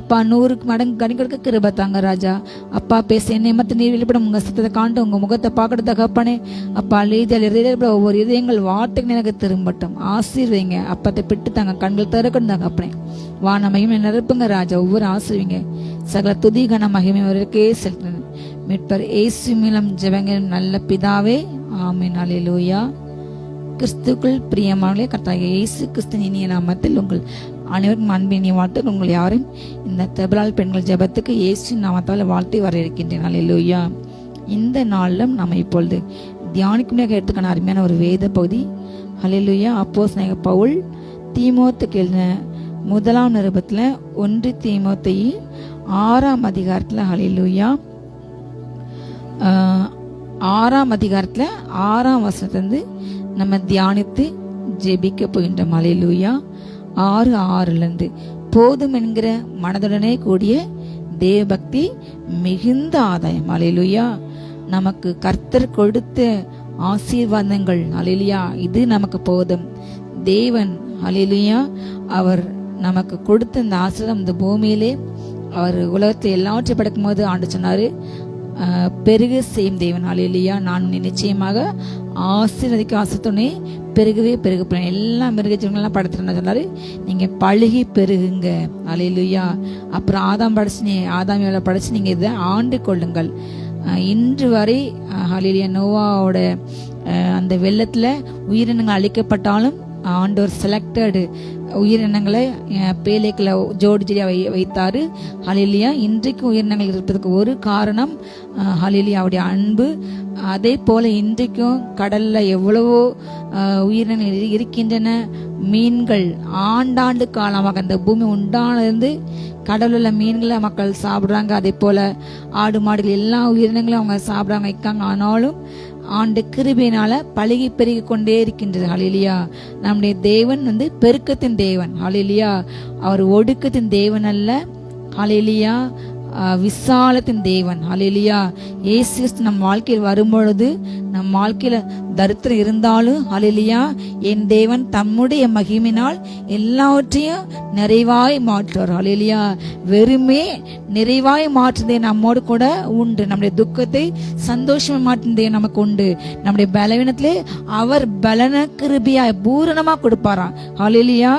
அப்பா 100 மடங்கு கனி கொடுக்க கிருபை தாங்க ராஜா. அப்பா பேச என்னை மத்த நீர் வெளிப்படும். உங்க சத்தத்தை காண்டு உங்க முகத்தை பார்க்கறது தகப்பனே அப்பா. லீதியால் ஒவ்வொரு இதயங்கள் வார்த்தைகள் எனக்கு திரும்பட்டும். ஆசீர்வைங்க அப்பத்தை பிட்டு தாங்க. கண்கள் திறக்கணும் தகப்பனே. வானமையும் நிரப்புங்க ராஜா. ஒவ்வொரு ஆசிர்வீங்க. சகல துதி கன மகிமை அவருக்கே செலுத்துங்க. மீட்பர் இயேசு மூலம் ஜெபங்கள் நல்ல பிதாவே, ஆமென். அல்லேலூயா. கிறிஸ்துக்குள் பிரியமானவர்களே, கர்த்தராகிய இயேசு கிறிஸ்துவின் இனிய நாமத்தில் உங்கள் அனைவருக்கும் அன்பின் வாழ்த்து. உங்கள் யாரும் இந்த தெபலால் பெண்கள் ஜெபத்துக்கு இயேசு நாமத்தால் வாழ்த்தி வர இருக்கின்றேன். அல்லேலூயா. இந்த நாளிலும் நம்ம இப்பொழுது தியானிக்கும் எடுத்துக்கான அருமையான ஒரு வேத பகுதி. அல்லேலூயா. அப்போஸ்தலனாகிய பவுல் தீமோத்தேயுக்கு எழுதின 1 நிருபத்துல 1 தீமோத்தேயு 6ஆம் அதிகாரத்துல அல்லேலூயா 6ஆம் அதிகாரத்துல 6ஆம் வசனத்திலிருந்து நம்ம தியானித்து ஜெபிக்க போகின்றோம். அல்லேலூயா. 6:6 போதும் என்கிற மனதுடனே கூடிய தேவபக்தி மிகுந்த ஆதாயம். அல்லேலூயா. நமக்கு கர்த்தர் கொடுத்த ஆசீர்வாதங்கள் அல்லேலூயா இது நமக்கு போதும். தேவன் அல்லேலூயா அவர் நமக்கு கொடுத்த இந்த ஆசீர்வாதம் இந்த பூமியிலே அவர் உலகத்தில் எல்லாவற்றையும் படைக்கும் போது ஆண்டு சொன்னாரு, பெருக செய்யும் தேவன். அல்லேலூயா. நான் உன்னை நிச்சயமாக ஆசீர்வதிக்க ஆசைத்தோனே பெருகவே பெருக எல்லா மிருக ஜீவங்களெல்லாம் படைத்துட்டு சொன்னாரு, நீங்க பழுகி பெருகுங்க. அல்லேலூயா. அப்புறம் ஆதாம் படைச்சு நீங்க இதை ஆண்டு கொள்ளுங்கள். இன்று வரை அல்லேலூயா நோவாவோட அந்த வெள்ளத்துல உயிரினங்கள் அழிக்கப்பட்டாலும் ஆண்டவர் செலக்டடு உயிரினங்களை பேலைக்குள்ள ஜோடி ஜோடியா வைத்தாரு. ஹல்லேலூயா. இன்றைக்கு உயிரினங்கள் இருப்பதற்கு ஒரு காரணம் ஹல்லேலூயா அவருடைய அன்பு. அதே போல இன்றைக்கும் கடல்ல எவ்வளவோ உயிரினங்கள் இருக்கின்றன. மீன்கள் ஆண்டாண்டு காலமாக அந்த பூமி உண்டானது கடல் உள்ள மீன்களை மக்கள் சாப்பிடுறாங்க. அதே போல ஆடு மாடுகள் எல்லா உயிரினங்களும் அவங்க சாப்பிடாம வைக்காங்க. ஆனாலும் ஆண்டு கிருபையினால பழகி பெருகி கொண்டே இருக்கின்றது. ஹல்லேலூயா. நம்முடைய தேவன் பெருக்கத்தின் தேவன். ஹல்லேலூயா. அவர் ஒடுக்கத்தின் தேவன் அல்ல. ஹல்லேலூயா. விசாலத்தின் தேவன். ஹல்லேலூயா. இயேசு கிறிஸ்து நம் வாழ்க்கையில் வரும்பொழுது நம் வாழ்க்கையில தரித்திரம் இருந்தாலும் ஹல்லேலூயா என் தேவன் தம்முடைய மகிமையினால் எல்லாவற்றையும் நிறைவாய் மாற்றுவார். ஹல்லேலூயா. வெறுமே நிறைவாய் மாற்றுதே நம்மோடு கூட உண்டு. நம்முடைய துக்கத்தை சந்தோஷமா மாற்றுதே நமக்கு உண்டு. நம்முடைய பலவீனத்திலே அவர் பலன கிருபையாய் பூரணமா கொடுப்பாராம். ஹல்லேலூயா.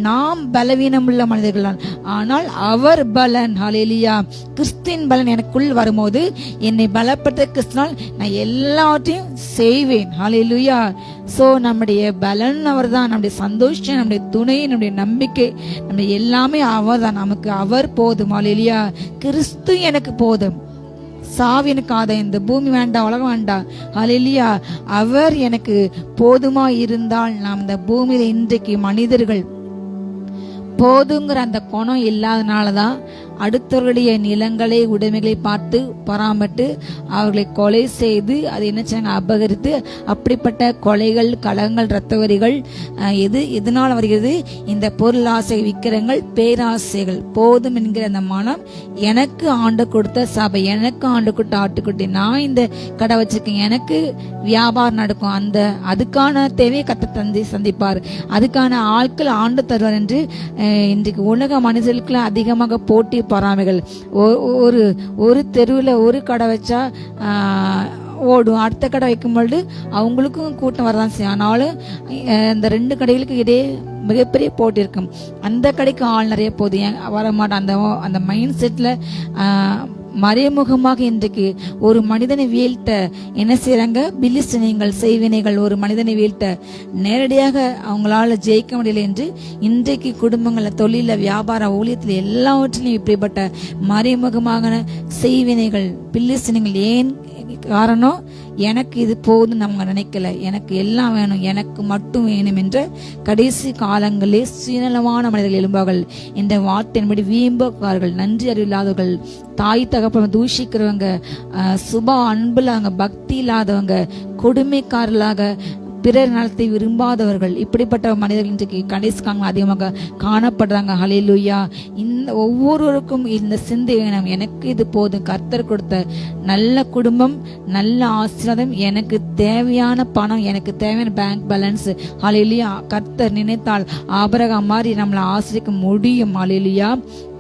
நாம் பலவீனம் உள்ள மனிதர்கள், ஆனால் அவர் பலன். ஹல்லேலூயா. கிறிஸ்துவின் பலன் எனக்குள் வரும்போது என்னை பலப்படுத்த கிறிஸ்துனால் நான் எல்லாவற்றையும் செய்வேன். ஹல்லேலூயா. சோ நம்முடைய பலன் அவர் தான். நம்முடைய சந்தோஷம், நம்முடைய துணை, நம்முடைய நம்பிக்கை, நம்முடைய எல்லாமே அவர் தான். நமக்கு அவர் போதும். ஹல்லேலூயா. கிறிஸ்து எனக்கு போதும். சாவு எனக்கு ஆதாயம், இந்த பூமி வேண்டாம், உலகம் வேண்டாம். ஹல்லேலூயா. அவர் எனக்கு போதுமா இருந்தால் நாம் இந்த பூமியில இன்றைக்கு மனிதர்கள் போதுங்கிற அந்த குணம் இல்லாதனாலதான் அடுத்தவர்களுடைய நிலங்களை உடைமைகளை பார்த்து பொறாமட்டு அவர்களை கொலை செய்து அதை என்ன செய்ய அபகரித்து அப்படிப்பட்ட கொலைகள், கலகங்கள், இரத்த வரிகள் எதனால் வருகிறது? இந்த பொருள் ஆசை, விக்கிரங்கள், பேராசைகள். போதும் என்கிற அந்த மனம் எனக்கு ஆண்டு கொடுத்த சபை, எனக்கு ஆண்டு கொடுத்த ஆட்டுக்குட்டி, நான் இந்த கடை வச்சிருக்கேன், எனக்கு வியாபாரம் நடக்கும், அதுக்கான தேவையை கத்த சந்திப்பார், அதுக்கான ஆட்கள் ஆண்டு தருவார் என்று இன்றைக்கு உலக மனிதர்களுக்கு அதிகமாக போட்டி பொறாமைகள். ஒரு தெருவில் ஒரு கடை வச்சா ஓடும், அடுத்த கடை வைக்கும் பொழுது அவங்களுக்கும் கூட்டம் வரதான் செய்யும். ஆனாலும் இந்த ரெண்டு கடைகளுக்கு இடையே மிகப்பெரிய போட்டி இருக்கும். அந்த கடைக்கு ஆள் நிறைய போகுது, வரமாட்டான். அந்த மைண்ட் செட்ல மறைமுகமாக இன்றைக்கு ஒரு மனிதனை வீழ்த்த என்ன செய்யறாங்க? பிலிஸ்தீனியர்கள் செய்வினைகள் ஒரு மனிதனை வீழ்த்த நேரடியாக அவங்களால ஜெயிக்க முடியல என்று இன்றைக்கு குடும்பங்கள, தொழில, வியாபார, ஊழியத்தில் எல்லாவற்றிலும் இப்படிப்பட்ட மறைமுகமான செய்வினைகள், பிலிஸ்தீனியர்கள். ஏன் காரணம்? எனக்கு இது போதும் நம்ம நினைக்கல, எனக்கு எல்லாம் வேணும், எனக்கு மட்டும் வேணும் என்ற கடைசி காலங்களே சுயநலமான மனிதர்கள் எழும்பார்கள் என்ற வார்த்தையின்படி வீம்புக்காரர்கள், நன்றி அறிவில்லாதவர்கள், தாய் தகப்பன் தூஷிக்கிறவங்க, சுப அன்புல பக்தி இல்லாதவங்க, கொடுமைக்காரர்களாக, பிறர் நலத்தை விரும்பாதவர்கள், இப்படிப்பட்ட மனிதர்கள் இன்றைக்கு கடைசி காலங்கள் அதிகமாக காணப்படுறாங்க. ஹல்லேலூயா. இந்த ஒவ்வொருவருக்கும் இந்த சிந்தை வேணும். எனக்கு இது போதும், கர்த்தர் கொடுத்த நல்ல குடும்பம், நல்ல ஆசீர்வாதம், எனக்கு தேவையான பணம், எனக்கு தேவையான பேங்க் பேலன்ஸ். ஹல்லேலூயா. கர்த்தர் நினைத்தால் ஆபிரகாம் மாதிரி நம்மளை ஆசிரிக்க முடியும். ஹல்லேலூயா.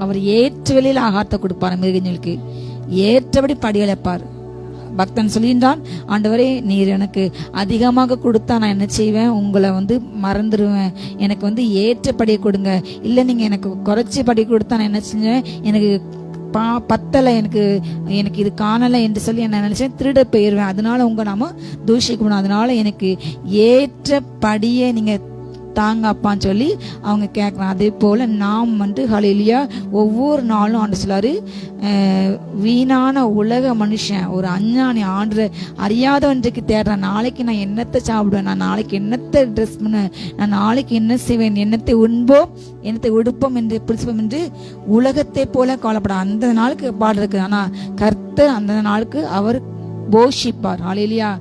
அவர் ஏற்ற வேளையில் ஆகாரத்தை கொடுப்பார், மிருகங்களுக்கு ஏற்றபடி படியழைப்பார். பக்தன் சொல்கின்றான், ஆண்டவரே நீர் எனக்கு அதிகமாக கொடுத்தா நான் என்ன செய்வேன்? உங்களை மறந்துடுவேன். எனக்கு ஏற்றபடி கொடுங்க. இல்லை நீங்க எனக்கு குறைச்சி படி கொடுத்தா நான் என்ன செஞ்சேன்? எனக்கு பத்தலை, எனக்கு இது காணலை என்று சொல்லி என்ன நினைச்சேன்? திருட போயிருவேன். அதனால உங்க நாம தூஷிக்கணும். அதனால எனக்கு ஏற்றபடியே நீங்க தாங்க அப்பான்னு சொல்லி அவங்க கேட்கலாம். அதே போல நாம் ஹல்லேலூயா ஒவ்வொரு நாளும் ஆண்டு சொல்லாரு, வீணான உலக மனுஷன், ஒரு அஞ்ஞானி, ஆண்டு அறியாதவன்றைக்கு தேடுறேன். நாளைக்கு நான் என்னத்தை சாப்பிடுவேன், நான் நாளைக்கு என்னத்தை ட்ரெஸ் பண்ண, நான் நாளைக்கு என்ன செய்வேன், என்னத்தை உண்போம், என்னத்தை உடுப்போம் என்று பிடிப்போம் என்று உலகத்தை போல கவலைப்பட அந்த நாளுக்கு பாடுறது. ஆனா கர்த்தர் அந்த நாளுக்கு அவர் போஷிப்பார். ஹல்லேலூயா.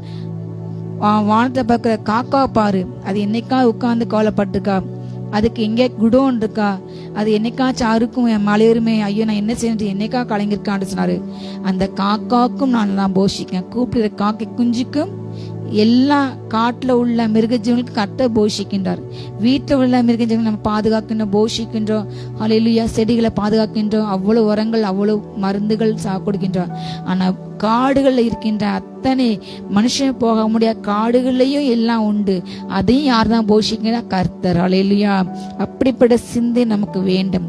வானத்தை பார்க்கிற காக்கா பாரு, அது என்னைக்கா உட்கார்ந்து கவலைப்பட்டிருக்கா? அதுக்கு எங்கே குடோன் இருக்கா? அது என்னைக்காச்சும் அறுக்கும் மலையுரிமை, ஐயோ நான் என்ன செய்யணும், என்னைக்கா கலங்கிருக்கான்னு சொன்னாரு. அந்த காக்காக்கும் நான் தான் போஷிக்கேன். கூப்பிடுற காக்கை குஞ்சுக்கும் எல்லா காட்டுல உள்ள மிருகஜீவனுக்கு கர்த்தர் போஷிக்கின்றார். வீட்டுல உள்ள மிருகஜீவனை நம்ம பாதுகாக்கின்றோம், போஷிக்கின்றோம். ஹல்லேலூயா. செடிகளை பாதுகாக்கின்றோம், அவ்வளவு உரங்கள், அவ்வளவு மருந்துகள் கொடுக்கின்றோம். ஆனா காடுகள்ல இருக்கின்ற அத்தனை மனுஷன் போக முடியாத காடுகள்லயும் எல்லாம் உண்டு. அதையும் யார் தான் போஷிக்கிறா? கர்த்தர். ஹல்லேலூயா. அப்படிப்பட்ட சிந்தை நமக்கு வேண்டும்.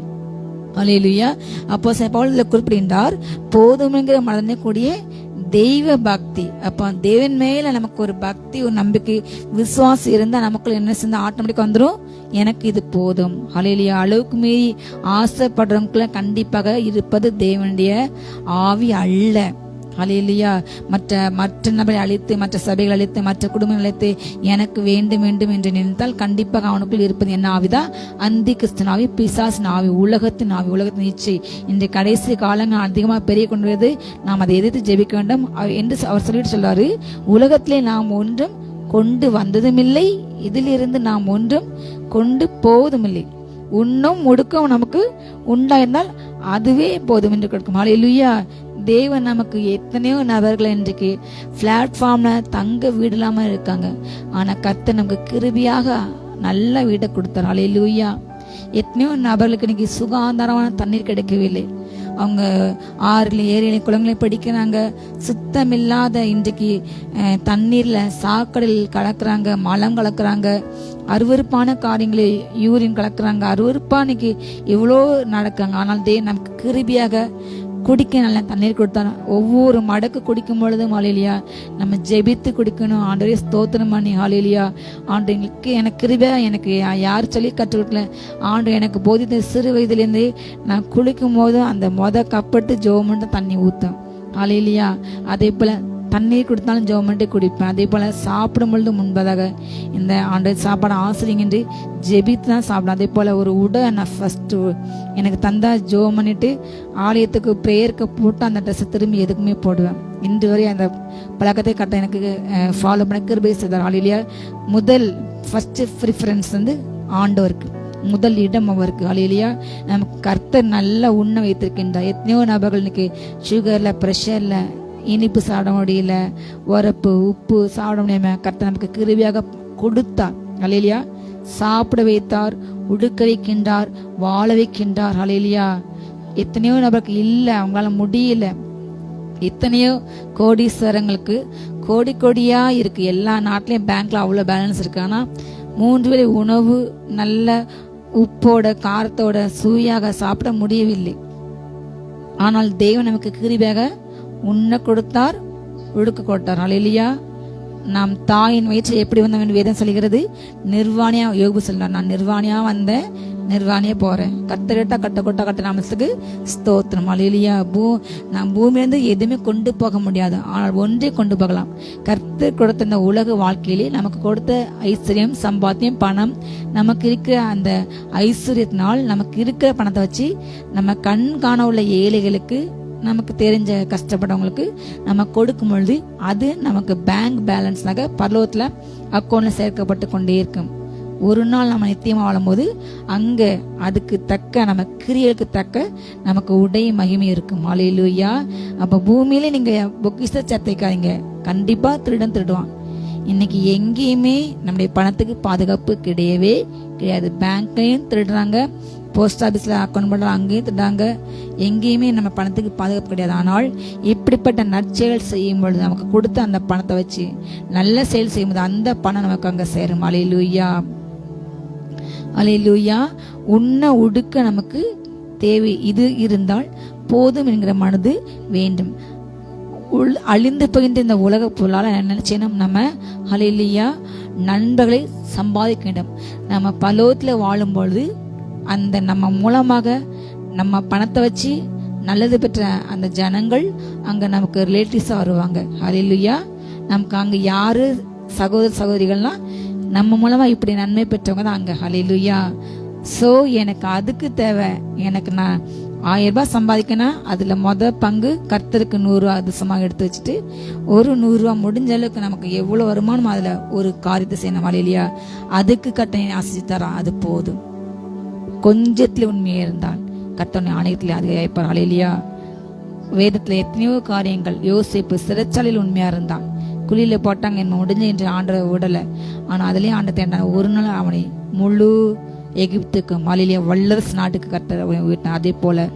ஹல்லேலூயா. அப்போ பவுல் குறிப்பிடுகின்றார், போதுமென்கிற மனதனை கூடிய தெய்வ பக்தி. அப்ப தேவன் மேல நமக்கு ஒரு பக்தி, ஒரு நம்பிக்கை, விசுவாசம் இருந்தா நமக்குள்ள என்ன செஞ்சா ஆட்டோமேட்டிக்கா வந்துரும், எனக்கு இது போதும். ஹல்லேலூயா. அளவுக்கு மீறி ஆசைப்படுறவங்களுக்குள்ள கண்டிப்பாக இருப்பது தேவனுடைய ஆவி அல்ல. ஹல்லேலூயா. மற்ற நபரை அழைத்து, மற்ற சபைகள் அழைத்து, மற்ற குடும்பங்கள் அழைத்து எனக்கு வேண்டும் வேண்டும் என்று நினைத்தால் கண்டிப்பாக அவனுக்குள் இருப்பது என்ன ஆவிதான்? அந்தி கிறிஸ்தன் ஆவி, பிசாசின் ஆவி, உலகத்தின் ஆவி, உலகத்தின் இச்சை. இன்றைய கடைசி காலங்கள் அதிகமாக பெரிய கொண்டு வருது. நாம் அதை எதிர்த்து ஜெபிக்க வேண்டும் என்று அவர் சொல்லிட்டு சொல்றாரு. உலகத்திலே நாம் ஒன்றும் கொண்டு வந்ததும் இல்லை, இதிலிருந்து நாம் ஒன்றும் கொண்டு போவதும் இல்லை. உண்ணும் ஒடுக்கம் நமக்கு உண்டாயிருந்தால் அதுவே போதும் என்று கொடுக்கும். ஹல்லேலூயா. தேவன் நமக்கு எத்தனையோ நபர்கள் இன்றைக்கு பிளாட்ஃபார்ம்ல தங்க வீடு இல்லாம இருக்காங்க. ஆனா கர்த்தர் நமக்கு கிருபியாக நல்ல வீட்டை கொடுத்தார். ஹல்லேலூயா. எத்தனையோ நபர்களுக்கு இன்னைக்கு சுகாதாரமான தண்ணீர் கிடைக்கவில்லை. அவங்க ஆறுல ஏரியில குளங்களை படிக்கிறாங்க. சுத்தமில்லாத இன்றைக்கு தண்ணீர்ல சாக்கடையில் கலக்குறாங்க, மலம் கலக்குறாங்க, அருவருப்பான காரியங்களை யூரின் கலக்குறாங்க. அருவருப்பா இன்னைக்கு எவ்வளோ நடக்காங்க. ஆனால் நமக்கு கிருபியாக குடிக்க நல்ல தண்ணீர் கொடுத்தாங்க. ஒவ்வொரு மடக்கு குடிக்கும் பொழுதும் ஹல்லேலூயா நம்ம ஜெபித்து குடிக்கணும். ஆண்டவரே ஸ்தோத்திரம் பண்ணி ஹல்லேலூயா. ஆண்டவங்களுக்கு எனக்கு கிருபை, எனக்கு யார் சொல்லி கற்றுக் கொடுக்கல, ஆண்டு எனக்கு போதித்த சிறு வயதுலேருந்து நான் குளிக்கும் போது அந்த கப்பட்டு ஜெபம் தண்ணி ஊற்றும். ஹல்லேலூயா. அதே போல தண்ணீர் கொடுத்தாலும் ஜெபம் பண்ணிட்டு குடிப்பேன். அதே போல சாப்பிடும் பொழுது முன்பதாக இந்த ஆண்டவர் சாப்பாடு ஆசிரியங்க ஜெபித்து தான் சாப்பிடும். அதே போல ஒரு உடை நான் ஃபர்ஸ்ட் எனக்கு தந்தா ஜெபம் பண்ணிட்டு ஆலயத்துக்கு பிரேயருக்கு போட்டு அந்த ட்ரெஸ்ஸை திரும்பி எதுக்குமே போடுவேன். இன்று வரை அந்த பழக்கத்தை கட்ட எனக்கு ஃபாலோ பண்ண கிருபை செய்தார். ஹல்லேலூயா. முதல் ஃபர்ஸ்ட் ப்ரிஃபரன்ஸ் ஆண்டவருக்கு, முதல் இடம் அவருக்கு. ஹல்லேலூயா. நமக்கு கர்த்தர் நல்லா உண்ண வைத்திருக்கின்றார். எத்தனையோ நபர்கள் இன்னைக்கு சுகர்ல, பிரஷர்ல, இனிப்பு சாப்பிட முடியல, உரப்பு உப்பு சாப்பிட முடியாம கர்த்தர் நமக்கு கிருபையாக கொடுத்தார். ஹல்லேலூயா. சாப்பிட வைத்தார், உடுக்க வைக்கின்றார், வாழ வைக்கின்றார். ஹல்லேலூயா. எத்தனையோ நபருக்கு இல்ல, அவங்களால முடியல. எத்தனையோ கோடீஸ்வரங்களுக்கு கோடி கோடியா இருக்கு. எல்லா நாட்டிலையும் பேங்க்ல அவ்வளவு பேலன்ஸ் இருக்கு. ஆனா 3 வேளை உணவு நல்ல உப்போட காரத்தோட சுவையாக சாப்பிட முடியவில்லை. ஆனால் தேவன் நமக்கு கிருபையாக உண்ண கொடுத்தார், உடுக்க கொடுத்தார். ஹல்லேலூயா. நாம் தாயின் வயிற்று எப்படி வந்தவன் வேதம் சொல்கிறது. நிர்வாணியா, யோபு சொல்றார், நான் நிர்வாணியா வந்தேன், நிர்வாணியா போறேன். கட்ட கொட்ட நாமத்துக்கு ஸ்தோத்திரம். ஹல்லேலூயா. நாம் பூமியிலிருந்து எதுவுமே கொண்டு போக முடியாது, ஆனால் ஒன்றே கொண்டு போகலாம். கர்த்தர் கொடுத்த இந்த உலக வாழ்க்கையிலே நமக்கு கொடுத்த ஐஸ்வர்யம், சம்பாத்தியம், பணம், நமக்கு இருக்கிற அந்த ஐஸ்வர்யத்தினால் நமக்கு இருக்கிற பணத்தை வச்சு நம்ம கண் காண உள்ள ஏழைகளுக்கு, நமக்கு தெரிஞ்ச கஷ்டப்பட்டவங்களுக்கு நம்ம கொடுக்கும் பொழுது அது நமக்கு பேங்க் பேலன்ஸ்னாக பரலோகத்துல அக்கௌண்ட்ல சேர்க்கப்பட்டு கொண்டே இருக்கும். ஒரு நாள் நம்ம நித்தியமா வாழும் போது அங்க அதுக்கு தக்க நம்ம கிரியலுக்கு தக்க நமக்கு உடை மகிமை இருக்கும். ஹல்லேலூயா. அப்ப பூமியில நீங்க பொக்கிஷத்தை சேர்த்துக்காதீங்க, கண்டிப்பா திருடன் திருடுவான். இன்னைக்கு எங்கேயுமே நம்முடைய பணத்துக்கு பாதுகாப்பு கிடையவே கிடையாது. பேங்க்லயும் திருடுறாங்க, போஸ்ட் ஆபீஸ்ல அக்கௌண்ட் பண்றாங்க, அங்கேயும் திருடாங்க. எங்கேயுமே நம்ம பணத்துக்கு பாதுகாப்பு கிடையாது. ஆனால் இப்படிப்பட்ட நற்செயல் செய்யும் பொழுது நமக்கு கொடுத்த அந்த பணத்தை வச்சு நல்ல செயல் செய்யும்போது அந்த பணம் நமக்கு அங்க சேரும். ஹல்லேலூயா. ஹல்லேலூயா. உண்ண உடுக்க நமக்கு தேவை, இது இருந்தால் போதும் என்கிற மனது வேண்டும். அழிந்து போகின்ற இந்த உலக பொருளால நினைச்சேனும் நம்ம ஹல்லேலூயா நண்பர்களை சம்பாதிக்க வேண்டும். நம்ம பலோகத்துல வாழும் பொழுது அந்த நம்ம மூலமாக நம்ம பணத்தை வச்சு நல்லது பெற்ற அந்த ஜனங்கள் அங்க நமக்கு ரிலேட்டிவ்ஸா வருவாங்க. ஹல்லேலூயா. நமக்கு அங்க யாரு சகோதர சகோதரிகள்லாம் நம்ம மூலமா இப்படி நன்மை பெற்றவங்க தான் அங்க. ஹல்லேலூயா. சோ எனக்கு அதுக்கு தேவை, எனக்கு நான் 1000 ரூபாய் சம்பாதிக்கணும், அதுல பங்கு கர்த்தருக்கு 100 ரூபா அதிசமாக எடுத்து வச்சுட்டு ஒரு 100 ரூபா முடிஞ்ச அளவுக்கு நமக்கு எவ்வளவு வருமானம் அதுல ஒரு காரியத்தை செய்யணும். ஹல்லேலூயா. அதுக்கு கட்டணை ஆசிச்சு தரான், அது போதும். கொஞ்சத்துல உண்மையா இருந்தால் கர்த்தனை ஆணையத்துல அதிகரிப்பார். ஹல்லேலூயா. வேதத்துல எத்தனையோ காரியங்கள், யோசேப்பு சிறைச்சாலையில் உண்மையா இருந்தான், குழியில போட்டாங்க, என்ன முடிஞ்சு என்று ஆண்டவர் விடல. ஆனா அதுலயே ஆண்ட தேண்டான ஒரு நாள் அவனை முழு எகிப்துக்கு ஹல்லேலூயா வல்லரசு நாட்டுக்கு கர்த்தர் விட்டான். அதே போல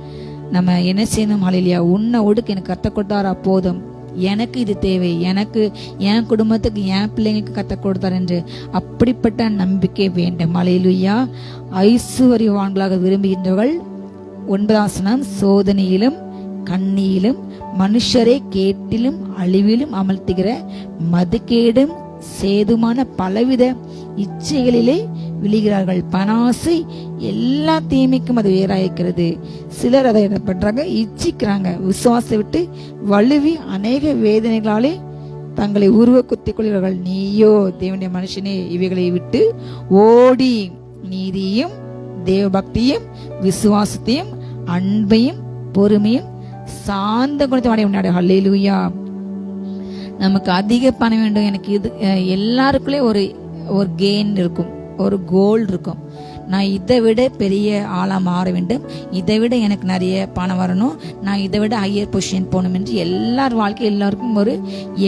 நம்ம என்ன செய்யணும்? ஹல்லேலூயா. உன்னை ஒடுக்க எனக்கு கர்த்தர் கொடுத்தாரா போதும், எனக்கு இது தேவை, எனக்கு என் குடும்பத்துக்கு என் பிள்ளைங்களுக்கு கர்த்தர் கொடுத்தார் என்று அப்படிப்பட்ட நம்பிக்கை வேண்டும். ஹல்லேலூயா. ஐசுவரியவான்களாக விரும்புகின்றவர்கள் 9ஆம் வசனம், சோதனையிலும் கண்ணியிலும் மனுஷரை கேட்டிலும் அழிவிலும் அமர்த்துகிற மதுக்கேடும் சேதுமான பலவித இச்சைகளிலே விழுகிறார்கள். பணாசை எல்லா தீமைக்கும் அது வேறாயிருக்கிறது. சிலர் அதை என்ன பண்றாங்க, இச்சிக்கிறாங்க. விசுவாசத்தை விட்டு வலுவி அநேக வேதனைகளாலே தங்களை உருவ குத்திக் கொள்கிறார்கள். நீயோ தேவனுடைய மனுஷனே, இவைகளை விட்டு ஓடி நீதியும் தேவ பக்தியும் விசுவாசத்தையும் அன்பையும் பொறுமையும் சாந்த குணத்தை அடைய முன்னாடி. ஹல்லேலூயா. நமக்கு அதிக பணம் வேண்டும், எனக்கு இது எல்லாருக்குள்ளே ஒரு கெயின் இருக்கும், ஒரு கோல் இருக்கும். நான் இதை விட பெரிய ஆளா மாற வேண்டும், இதை விட எனக்கு நிறைய பணம் வரணும், நான் இதை விட ஹையர் பொசிஷன் போகணும் என்று எல்லார் வாழ்க்கை எல்லாருக்கும் ஒரு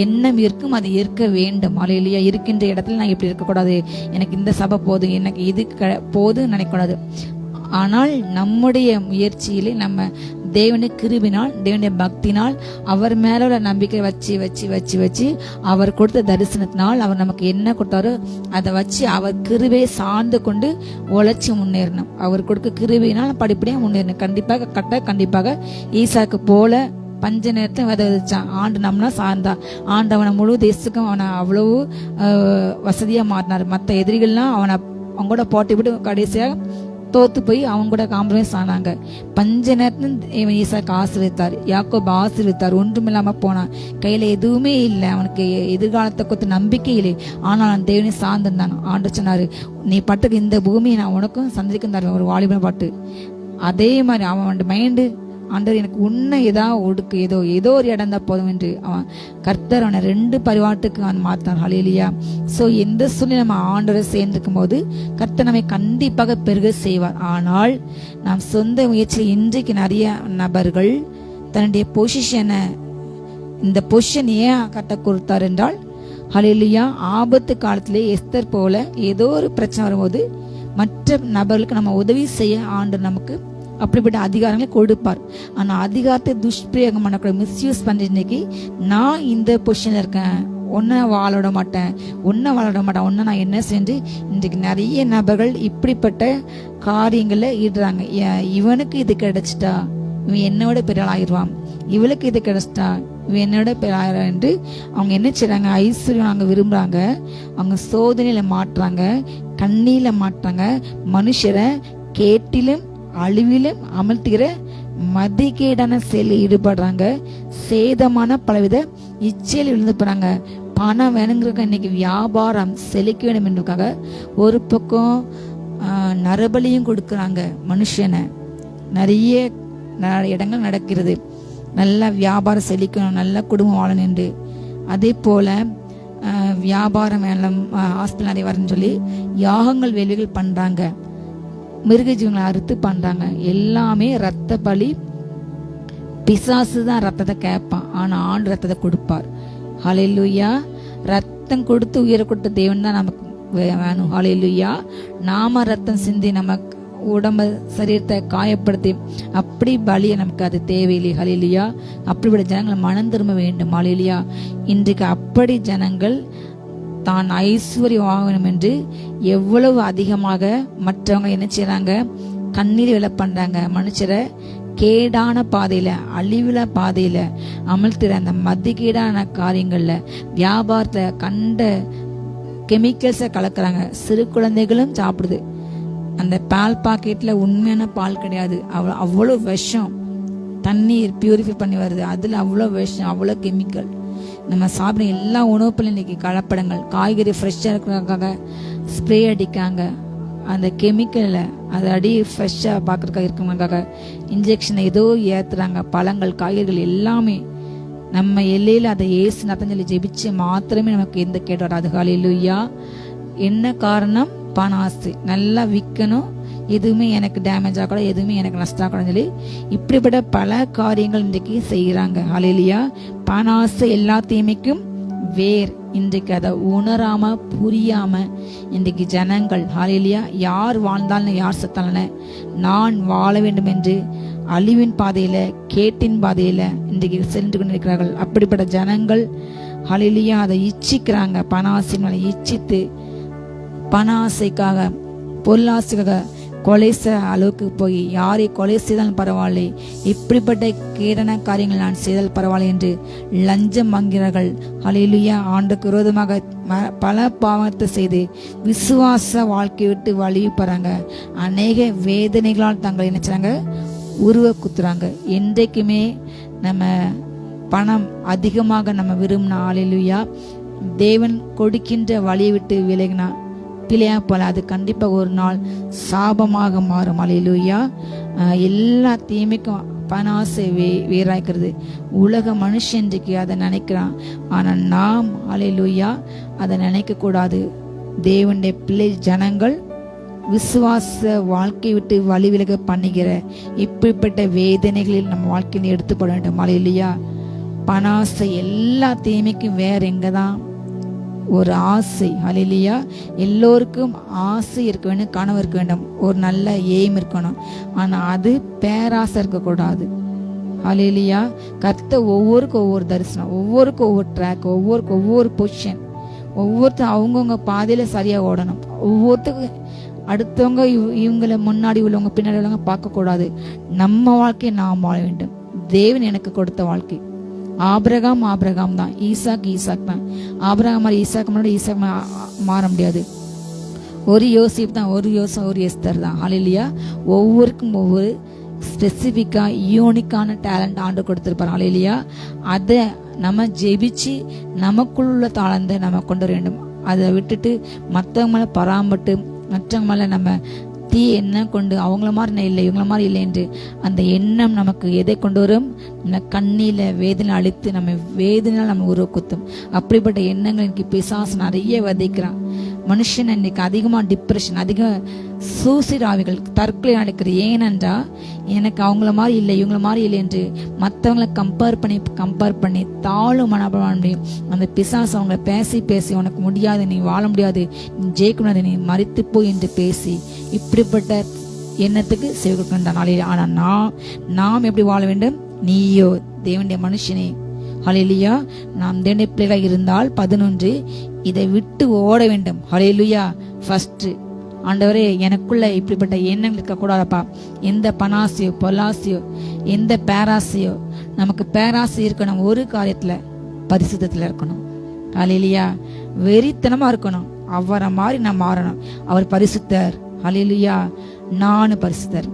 எண்ணம் இருக்கும். அது இருக்க வேண்டும். அல்லேலூயா. இருக்கின்ற இடத்துல நான் இப்படி இருக்கக்கூடாது, எனக்கு இந்த சபை போதும், எனக்கு இது போதும் நினைக்கக்கூடாது. ஆனால் நம்முடைய முயற்சியிலே நம்ம தேவனுடைய கிருபினால் தேவனுடைய பக்தினால் அவர் மேல உள்ள நம்பிக்கை வச்சு வச்சு வச்சு வச்சு அவர் கொடுத்த தரிசனத்தினால் அவர் நமக்கு என்ன கொடுத்தாரோ அதை வச்சு அவர் கிருபையை சார்ந்து கொண்டு உழைச்சி முன்னேறணும். அவர் கொடுக்க கிருபையினால் படிப்படியா முன்னேறணும். கண்டிப்பாக ஈசாக்கு போல பஞ்ச நேரத்தை விதை விதைச்சான். ஆண்டு நம்மளா சார்ந்தா ஆண்டு அவனை முழு தேசத்துக்கும் அவனை அவ்வளவு வசதியா மாறினார். மற்ற எதிரிகள்லாம் அவங்க கூட போட்டி விட்டு கடைசியாக தோத்து போய் அவங்க கூட காம்ப்ரமைஸ் ஆனாங்க. பஞ்ச நேரத்துல ஈசாக்கு ஆசீர்வதித்தார், யாக்கோபு ஆசீர்வதித்தார். ஒன்றுமில்லாம போனான், கையில எதுவுமே இல்லை, அவனுக்கு எதிர்காலத்தை கொத்து நம்பிக்கை இல்லை. ஆனால் அவன் தேவனை சார்ந்திருந்தான். ஆண்டு சொன்னாரு, நீ பட்டுக்கு இந்த பூமியை நான் உனக்கும் சந்திக்கும் தருவேன். ஒரு வாலிபன பாட்டு. அதே மாதிரி அவன் மைண்டு, ஆண்டவர் எனக்கு உன்னை ஒடுக்கு ஏதோ ஒரு இடம் தான் போதும் என்று அவன் கர்த்தர் அவனை 2 பரிவாட்டுக்கு அவன் மாத்தான். ஹல்லேலூயா. சோ எந்த சூழ்நிலை நம்ம ஆண்டவரை சேர்ந்திருக்கும் போது கர்த்தர் நம்மை கண்டிப்பாக பெருக செய்வார். ஆனால் நாம் சொந்த முயற்சியில் இன்றைக்கு நிறைய நபர்கள் தன்னுடைய பொசிஷனை, இந்த பொசிஷன் ஏன் கர்த்தர் கொடுத்தார் என்றால், ஹல்லேலூயா, ஆபத்து காலத்திலே எஸ்தர் போல ஏதோ ஒரு பிரச்சனை வரும்போது மற்ற நபர்களுக்கு நம்ம உதவி செய்ய ஆண்டவர் நமக்கு அப்படிப்பட்ட அதிகாரங்களை கொடுப்பார். ஆனா அதிகாரத்தை துஷ்பிரயோகம் பண்ணக்கூட, மிஸ்யூஸ் பண்ணி இன்னைக்கு நான் இந்த பொசிஷன்ல இருக்கேன், ஒன்ன வாழ மாட்டேன், ஒன்ன நான் என்ன செஞ்சு இன்றைக்கு நிறைய நபர்கள் இப்படிப்பட்ட காரியங்கள்ல ஈடுறாங்க. இவனுக்கு இது கிடைச்சிட்டா இவன் என்னோட பெரிய ஆயிடுவான், இவளுக்கு இது கிடைச்சிட்டா இவன் என்னோட பெரிய ஆயிரம் என்று அவங்க என்ன செய்யறாங்க, ஐஸ்வர்யம் அவங்க விரும்புறாங்க. அவங்க சோதனையில மாட்டுறாங்க, கண்ணீல மாட்டுறாங்க. மனுஷரை கேட்டிலும் அழிவிலும் அமர்த்துகிற மதிகேடான செயலில் ஈடுபடுறாங்க. சேதமான பலவித இச்சையில் விழுந்து போறாங்க. பணம் வேணுங்கிறதுக்கு இன்னைக்கு வியாபாரம் செழிக்க வேண்டும் என்றுக்காக ஒரு பக்கம் நரபலியும் கொடுக்குறாங்க. மனுஷனை நிறைய இடங்கள் நடக்கிறது, நல்லா வியாபாரம் செழிக்கணும், நல்ல குடும்பம் வாழணும் என்று. அதே போல வியாபாரம் வேணும், ஹாஸ்பிட்டல் நிறைய வரணும்னு சொல்லி யாகங்கள் வேலைகள் பண்றாங்க, மிருக ஜீவங்களை அறுத்து பண்றாங்க. எல்லாமே ரத்த பலி. பிசாசு தான் ரத்தத்தை கேட்பான், ஆனா ஆண்டு ரத்தத்தை கொடுப்பார். ஹல்லேலூயா. ரத்தம் கொடுத்து உயிரை கொடுத்த தேவன் தான் நமக்கு வேணும். ஹல்லேலூயா. நாம ரத்தம் சிந்தி நமக்கு உடம்ப சரீரத்தை காயப்படுத்தி அப்படி பலிய நமக்கு அது தேவையில்லை. ஹல்லேலூயா. அப்படிப்பட்ட ஜனங்கள் மனம் திரும்ப வேண்டும். ஹல்லேலூயா. இன்றைக்கு அப்படி ஜனங்கள் தான் ஐஸ்வர்யம் வாங்கணும் என்று எவ்வளவு அதிகமாக மற்றவங்க என்ன செய்யறாங்க, கண்ணீர் விலை பண்றாங்க. மனுஷரை கேடான பாதையில, அழிவுல பாதையில அமர்த்துற அந்த மதிகேடான காரியங்கள்ல, வியாபாரத்தை கண்ட கெமிக்கல்ஸை கலக்குறாங்க. சிறு குழந்தைகளும் சாப்பிடுது. அந்த பால் பாக்கெட்ல உண்மையான பால் கிடையாது, அவ்வளவு விஷம். தண்ணீர் பியூரிஃபை பண்ணி வருது, அதுல அவ்வளவு விஷம், அவ்வளவு கெமிக்கல். நம்ம சாப்பிட எல்லா உணவுகளும் இன்னைக்கு கலப்படங்கள். காய்கறி ஃப்ரெஷ்ஷாக இருக்கிறதுக்காக ஸ்ப்ரே அடிக்காங்க, அந்த கெமிக்கலை அதை அடி ஃப்ரெஷ்ஷாக பார்க்கறதுக்காக இருக்கிறவங்களுக்காக இன்ஜெக்ஷனை ஏதோ ஏற்றுறாங்க. பழங்கள் காய்கறிகள் எல்லாமே நம்ம எல்லையில் அதை ஏசு நத்தம் சொல்லி ஜெபிச்சு மாத்திரமே நமக்கு எந்த கேடு வராது. ஹல்லேலூயா. என்ன காரணம்? பணாசை. நல்லா விற்கணும், எதுவுமே எனக்கு டேமேஜ் ஆகக்கூடாது, எதுவுமே எனக்கு நஷ்டம் ஆகக்கூடாதுன்னு சொல்லி இப்படிப்பட்ட பல காரியங்கள் இன்றைக்கு செய்யறாங்க. ஹல்லேலூயா. பணாசை எல்லா தீமைக்கும் வேர். இன்றைக்கு அதை உணராம புரியாம இன்றைக்கு ஜனங்கள், ஹல்லேலூயா, யார் வாழ்ந்தாலும் யார் செத்தாலும் நான் வாழ வேண்டும் என்று அழிவின் பாதையில, கேட்டின் பாதையில இன்றைக்கு சென்று கொண்டிருக்கிறார்கள். அப்படிப்பட்ட ஜனங்கள் ஹல்லேலூயா அதை இச்சிக்கிறாங்க. பணாசை மேல இச்சித்து பண ஆசைக்காக, பொருளாசைக்காக கொலை அளவுக்கு போய் யாரை கொலை செய்தாலும் பரவாயில்லை, இப்படிப்பட்ட கேடான காரியங்கள் நான் செய்தால் பரவாயில்லை என்று லஞ்சம் வாங்கிறார்கள். ஹல்லேலூயா. ஆண்டுக்கு விரோதமாக பல பாவத்தை செய்து விசுவாச வாழ்க்கை விட்டு வழிவு போறாங்க. அநேக வேதனைகளால் தங்களை நினைச்சாங்க உருவ குத்துறாங்க. என்றைக்குமே நம்ம பணம் அதிகமாக நம்ம விரும்பினா, ஹல்லேலூயா, தேவன் கொடுக்கின்ற வழியை விட்டு விலகினா பிள்ளையா போல அது கண்டிப்பாக ஒரு நாள் சாபமாக மாறும். ஹல்லேலூயா. எல்லா தீமைக்கும் பணாசை வேறாய்க்கிறது. உலக மனுஷன் இன்றைக்கு அதை நினைக்கிறான். ஆனால் நாம் ஹல்லேலூயா அதை நினைக்க கூடாது. தேவனுடைய பிள்ளை ஜனங்கள் விசுவாச வாழ்க்கை விட்டு வழி விலக பண்ணுகிற இப்படிப்பட்ட வேதனைகளில் நம்ம வாழ்க்கையை எடுத்துப்பட வேண்டும். ஹல்லேலூயா. பணாசை எல்லா தீமைக்கும் வேற எங்கதான் ஒரு ஆசை. ஹல்லேலூயா. எல்லோருக்கும் ஆசை இருக்க வேண்டும், கனவு இருக்க வேண்டும், ஒரு நல்ல எய்ம் இருக்கணும். ஆனால் அது பேராசை இருக்கக்கூடாது. ஹல்லேலூயா. கர்த்தர் ஒவ்வொருக்கும் ஒவ்வொரு தரிசனம், ஒவ்வொருக்கும் ஒவ்வொரு ட்ராக், ஒவ்வொருக்கும் ஒவ்வொரு பொசிஷன், ஒவ்வொருத்தரும் அவங்கவுங்க பாதையில சரியாக ஓடணும். ஒவ்வொருத்தருக்கும் அடுத்தவங்க இவங்களை முன்னாடி உள்ளவங்க பின்னாடி உள்ளவங்க பார்க்கக்கூடாது. நம்ம வாழ்க்கையை நாம் வாழ வேண்டும். தேவன் எனக்கு கொடுத்த வாழ்க்கை. ஆபிரகாம் தான், ஈசாக் தான். ஆபிரகாம் மாதிரி ஈசாக் மாற முடியாது. ஒரு யோசிப் தான், ஒரு எஸ்தர் தான். ஹல்லேலூயா. ஒவ்வொருக்கும் ஒவ்வொரு ஸ்பெசிஃபிக்கா யூனிக்கான டேலண்ட் ஆண்டு கொடுத்திருப்பார். ஹல்லேலூயா. அதை நம்ம ஜெபிச்சு நமக்குள்ள தாளந்தை நம்ம கொண்டு வர வேண்டும். அதை விட்டுட்டு மற்றவங்க மேல பராமட்டு மற்றவங்க மேல நம்ம தீ எண்ணம் கொண்டு அவங்கள மாதிரி நான் இல்லை இவங்கள மாதிரி இல்லை என்று அந்த எண்ணம் நமக்கு எதை கொண்டு வரும்? நம்ம கண்ணில வேதனை அழித்து நம்ம வேதனையால் நம்ம உருவ குத்தும். அப்படிப்பட்ட எண்ணங்கள் இன்னைக்கு பிசாசு நிறைய விதைக்கிறான். மனுஷன் இன்னைக்கு அதிகமாக டிப்ரெஷன், அதிக சூசைட் ஆவிகள், தற்கொலை நடக்கிறது. ஏனென்றா எனக்கு அவங்கள மாதிரி இல்லை இவங்கள மாதிரி இல்லை என்று மற்றவங்களை கம்பேர் பண்ணி தாழும் மனப்பான்மை முடியும். அந்த பிசாசு அவங்கள பேசி உனக்கு முடியாது, நீ வாழ முடியாது, நீ ஜெயிக்க முடியாது, நீ மரித்து போய் என்று பேசி இப்படிப்பட்ட எண்ணத்துக்கு செவி கொடுக்கின்ற நாளில். ஆனால் நாம் எப்படி வாழ வேண்டும்? நீயோ தேவனுடைய மனுஷனே, ஹல்லேலூயா, நாம் தேவனுடைய பிள்ளைகளாக இருந்தால் 11 இதை விட்டு ஓட வேண்டும். ஹல்லேலூயா. ஃபர்ஸ்ட் ஆண்டவரே எனக்குள்ள இப்படிப்பட்ட எண்ணங்கள் இருக்கக்கூடாதப்பா. எந்த பணாசையோ பொல்லாசையோ எந்த பேராசையோ, நமக்கு பேராசை இருக்கணும் ஒரு காரியத்துல, பரிசுத்தத்துல இருக்கணும். ஹல்லேலூயா. வெறித்தனமா இருக்கணும். அவரை மாதிரி நான் மாறணும். அவர் பரிசுத்தர். ஹல்லேலூயா. நானும் பரிசுத்தர்.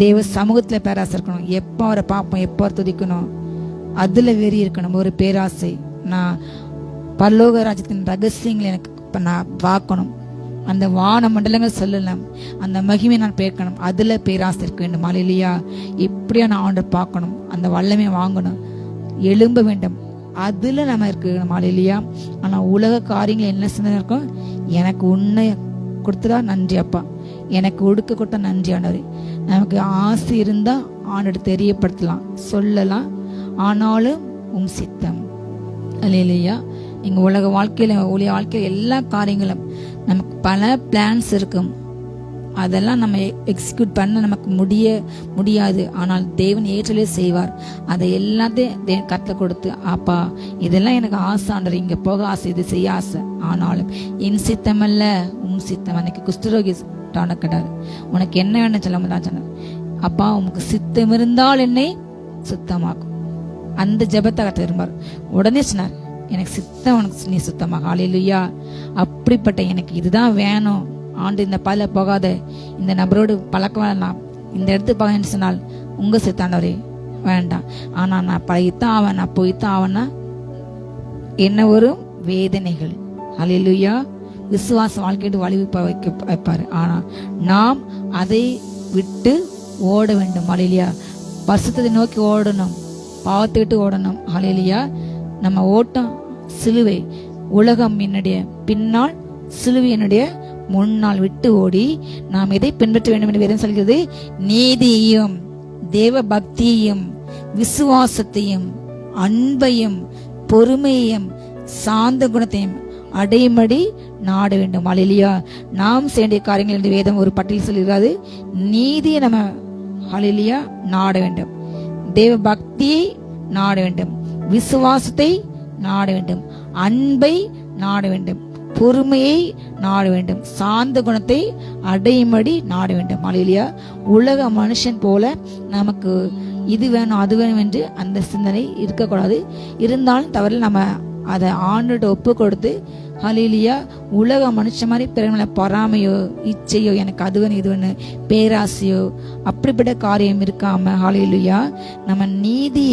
தேவ சமூகத்துல பேராசை இருக்கணும். எப்போ அவரை பார்ப்போம், எப்போ அவரை துதிக்கணும், அதுல வெறி இருக்கணும். ஒரு பேராசை, நான் பரலோக ராஜ்யத்தின் ரகசியங்களை எனக்கு நான் பார்க்கணும், அந்த வான மண்டலங்கள் சொல்லலாம், அந்த மகிமை நான் பேர்க்கணும், அதுல பேராசை இருக்க வேண்டும். ஹல்லேலூயா. இப்படியா நான் ஆண்டவர் பார்க்கணும், அந்த வல்லமை வாங்கணும், எழும்ப வேண்டும், அதுல நம்ம இருக்கணும். ஹல்லேலூயா. ஆனா உலக காரியங்கள் என்ன சிந்தனை இருக்கும்? எனக்கு உன்னை கொடுத்ததா நன்றி அப்பா, எனக்கு ஒடுக்க கொடுத்தா நன்றி ஆண்டவரே. நமக்கு ஆசை இருந்தா ஆண்டோட தெரியப்படுத்தலாம், சொல்லலாம். ஆனாலும் உம் சித்தம். ஹல்லேலூயா. எங்க உலக வாழ்க்கையில ஊழிய வாழ்க்கையில எல்லா காரியங்களும் நமக்கு பல பிளான்ஸ் இருக்கும். அதெல்லாம் நம்ம எக்ஸிக்யூட் பண்ண நமக்கு முடியாது. ஆனால் தேவன் ஏற்றலே செய்வார். அதை எல்லாத்தையும் கற்றுல கொடுத்து, அப்பா இதெல்லாம் எனக்கு ஆசை ஆண்டவர், இங்க போக ஆசை, இது செய்ய ஆசை, ஆனாலும் என் சித்தம் அல்ல உம் சித்தம். அன்னைக்கு குஷ்டரோகி கேட்டாரு, உனக்கு என்ன வேணும் சொல்ல சொன்னார். அப்பா உனக்கு சித்தம் இருந்தால் என்னை சுத்தமாக்கும். அந்த ஜெபத்தை கற்று விரும்பார். உடனே சொன்னார், எனக்கு சித்தம், உனக்கு நீ சுத்தமாக. ஹல்லேலூயா. அப்படிப்பட்ட எனக்கு இதுதான் வேணும் ஆண்டு, இந்த பல போகாத, இந்த நபரோடு பழக்கம் வேணாம், இந்த இடத்துக்கு போக சொன்னால் உங்க சித்தாண்டவரே வேண்டாம். ஆனா நான் பழகித்தான் ஆவன், நான் போய்த்தான் ஆவன்னா என்ன வரும்? வேதனைகள். ஹல்லேலூயா. விசுவாச வாழ்க்கையிட்டு வழி வைப்பாரு. ஆனா நாம் அதை விட்டு ஓட வேண்டும். ஹல்லேலூயா. பரிசுத்தத்தை நோக்கி ஓடணும், பாவத்தை விட்டு ஓடணும். ஹல்லேலூயா. நம்ம ஓட்டம் சிலுவை, உலகம் என்னுடைய பின்னால், சிலுவை என்னுடைய முன்னால் விட்டு ஓடி நாம் எதை பின்பற்ற வேண்டும் என்று வேதம் சொல்கிறது? நீதியையும் தேவ பக்தியையும் விசுவாசத்தையும் அன்பையும் பொறுமையையும் சாந்த குணத்தையும் அடையும்படி நாட வேண்டும். ஹல்லேலூயா. நாம் செய்ய காரியங்கள் என்று வேதம் ஒரு பட்டியல் சொல்கிறது. நீதியை நம்ம ஹல்லேலூயா நாட வேண்டும், தேவ பக்தியை நாட வேண்டும், விசுவாசத்தை நாட வேண்டும், அன்பை நாட வேண்டும், பொறுமையை நாட வேண்டும், சாந்த குணத்தை அடையும்படி நாட வேண்டும். ஹல்லேலூயா. உலக மனுஷன் போல நமக்கு இது வேணும் அது வேணும் என்று அந்த சிந்தனை இருக்கக்கூடாது. இருந்தாலும் தவறில் நம்ம அதை ஆண்டுகிட்ட ஒப்பு கொடுத்து ஹல்லேலூயா உலக மனுஷன் மாதிரி பிறகு பொறாமையோ இச்சையோ எனக்கு அது வேணும் இது வேணும் பேராசையோ அப்படிப்பட்ட காரியம் இருக்காம ஹல்லேலூயா நம்ம நீதி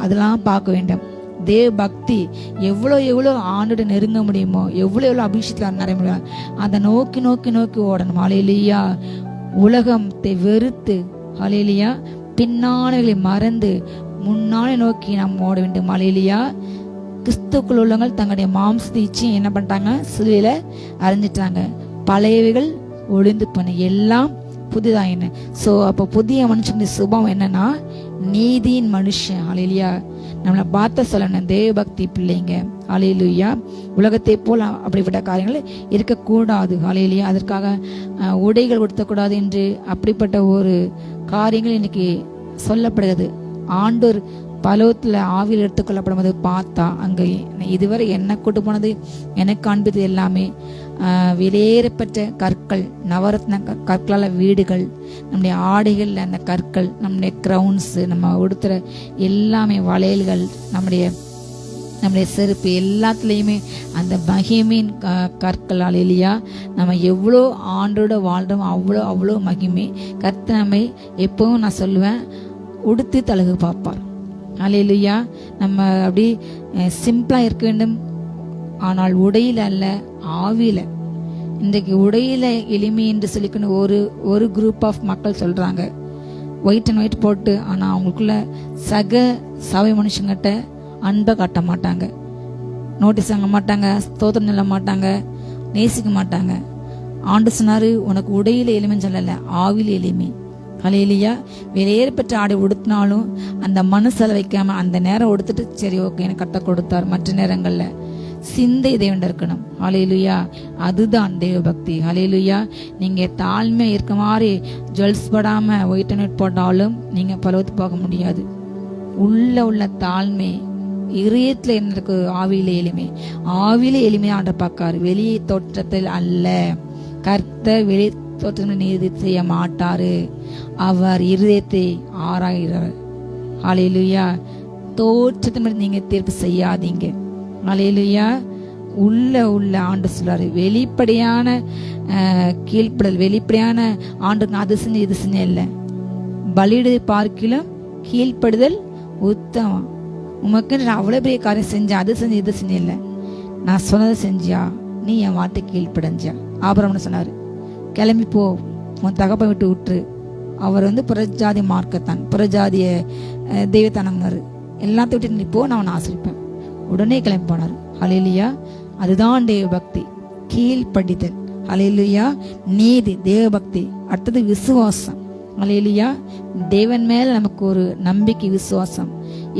அதெல்லாம் பார்க்க வேண்டும். தேவ பக்தி எவ்வளோ ஆண்டோட நெருங்க முடியுமோ, எவ்வளோ அபிஷேகத்தில் நிறைய முடியும், அதை நோக்கி நோக்கி நோக்கி ஓடணும். ஹல்லேலூயா. உலகத்தை வெறுத்து ஹல்லேலூயா பின்னானங்களை மறந்து முன்னாலே நோக்கி நாம் ஓட வேண்டும். ஹல்லேலூயா. கிறிஸ்துக்குள் உள்ளவங்கள் தங்களுடைய மாம்சத்தை இச்சையும் என்ன பண்ணிட்டாங்க, சிலுவையில அரைஞ்சிட்டாங்க. பழையவைகள் ஒளிந்து போன, எல்லாம் புதிதாயின. ஸோ அப்போ புதிய மனுஷனுடைய சுபாவம் என்னன்னா நீதியின் மனுஷன். ஹல்லேலூயா. நம்மளை பார்த்த சொல்லணும் தேவபக்தி பிள்ளைங்க. ஹல்லேலூயா. உலகத்தை போல் அப்படிப்பட்ட காரியங்கள் இருக்கக்கூடாது. ஹல்லேலூயா. அதற்காக உடைகள் உடுத்தக்கூடாது என்று அப்படிப்பட்ட ஒரு காரியங்கள் இன்னைக்கு சொல்லப்படுகிறது. ஆண்டோர் பலவத்தில் ஆவியில் எடுத்துக்கொள்ளப்படும் போது பார்த்தா அங்கே இதுவரை என்ன கூட்டு போனது எனக்கு காண்பித்து எல்லாமே வெளியேறப்பட்ட கற்கள், நவரத்ன கற்களால் வீடுகள், நம்முடைய ஆடைகள் அந்த கற்கள், நம்முடைய கிரவுன்ஸு, நம்ம உடுத்துற எல்லாமே வளையல்கள், நம்முடைய செருப்பு எல்லாத்துலேயுமே அந்த மகிமையின் கற்கள். ஹல்லேலூயா. நம்ம எவ்வளோ ஆண்டோட வாழ்றோம் அவ்வளோ மகிமை. கர்த்தர் நம்மை எப்பவும் நான் சொல்லுவேன் உடுத்தி தழுகு பார்ப்பார். ஹல்லேலூயா. நம்ம அப்படி சிம்பிளாக இருக்க வேண்டும், ஆனால் உடையில அல்ல ஆவியில. இன்றைக்கு உடையில எளிமை என்று சொல்லிக்கணும் ஒரு குரூப் ஆஃப் மக்கள் சொல்றாங்க, ஒயிட் அண்ட் ஒயிட் போட்டு. ஆனால் அவங்களுக்குள்ள சக சபை மனுஷங்கிட்ட அன்பை காட்ட மாட்டாங்க, நோட்டீஸ் வாங்க மாட்டாங்க, ஸ்தோத்திரம் சொல்ல மாட்டாங்க, நேசிக்க மாட்டாங்க. ஆண்டு சொன்னாரு உனக்கு உடையில எளிமைன்னு சொல்லலை, ஆவில எளிமை. ஹல்லேலூயா. வெளியேறப்பட்ட ஆடை உடுத்தினாலும் அந்த மனசில் வைக்காம அந்த நேரம் உடுத்துட்டு சரி ஓகே எனக்கு கட்ட கொடுத்தார். மற்ற நேரங்கள்ல சிந்தை தேவன் இருக்கணும். ஹல்லேலூயா. அதுதான் தேவ பக்தி. ஹல்லேலூயா. நீங்க தாழ்மை இருக்க மாதிரி ஜுவல்ஸ் போடாம ஒயிட் அண்ட் ஒயிட் போட்டாலும் நீங்க பலவத்து போக முடியாது. உள்ள தாழ்மை இதயத்துல என்ன இருக்கு, ஆவியில எளிமை. ஆவியில எளிமையா ஆண்ட பார்க்காரு, வெளியே தோற்றத்தில் அல்ல. கர்த்தர் வெளி தோற்றத்தில் நீதி செய்ய மாட்டாரு, அவர் இருதயத்தை ஆராய்கிறார். ஹல்லேலூயா. தோற்றத்தின் நீங்க தீர்ப்பு செய்யாதீங்க. ஹல்லேலூயா. உள்ள ஆண்டு சொல்றாரு வெளிப்படையான கீழ்ப்படல், வெளிப்படையான ஆண்டு அது செஞ்சு இது செஞ்ச இல்லை, பலியிட பார்க்கிலும் கீழ்ப்படுதல் உத்தமம். உமக்கு அவ்வளவு பெரிய காரியம் செஞ்சா அது செஞ்சு இது செஞ்ச இல்லை, நான் சொன்னதை செஞ்சியா, நீ என் வார்த்தை கீழ்ப்படைஞ்சியா. ஆபிரகாம் சொன்னாரு கிளம்பி போ, உன் தகப்பை விட்டு விட்டுரு. அவர் புறஜாதி மார்க்கத்தான், புறஜாதிய தெய்வத்தானவர், எல்லாத்தையும் விட்டு நீ போ, நான் அவனை ஆசிரிப்பேன். உடனே கிளம்பி போனார். ஹல்லேலூயா. அதுதான் தேவ பக்தி, கீழ்ப்படிதல். ஹல்லேலூயா. நீதி, தேவ பக்தி. அடுத்தது விசுவாசம். ஹல்லேலூயா. தேவன் மேல நமக்கு ஒரு நம்பிக்கை, விசுவாசம்.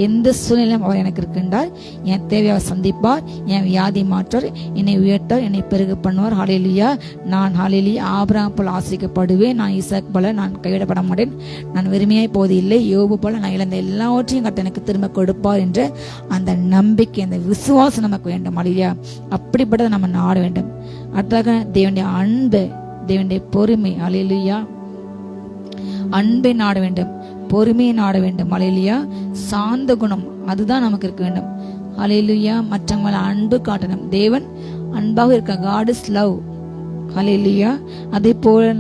எந்த சூழ்நிலையும் அவர் எனக்கு இருக்கின்றார், என் தேவையை சந்திப்பார், என் வியாதி மாற்றார், என்னை உயர்த்தார், என்னை பெருக பண்ணுவார். ஹல்லேலூயா. நான் ஹல்லேலூயா ஆபிரகாம் போல ஆசிரிக்கப்படுவேன், நான் ஈசாக் போல நான் கைவிடப்பட மாட்டேன், நான் வெறுமையாய் போவது இல்லை, யோபு போல நான் இழந்த எல்லாவற்றையும் கர்த்தர் எனக்கு திரும்ப கொடுப்பார் என்ற அந்த நம்பிக்கை, அந்த விசுவாசம் நமக்கு வேண்டும். ஹல்லேலூயா. அப்படிப்பட்டதை நம்ம நாட வேண்டும். அடுத்ததாக தேவனுடைய அன்பு, தேவனுடைய பொறுமை. ஹல்லேலூயா. அன்பை நாட வேண்டும், பொறுமையை நாட வேண்டும். ஹல்லேலூயா. சாந்த குணம் அதுதான் நமக்கு இருக்க வேண்டும். ஹல்லேலூயா. மற்றவங்களை அன்பு காட்டணும். தேவன் அன்பாக இருக்க, God is love. ஹல்லேலூயா. அதே போல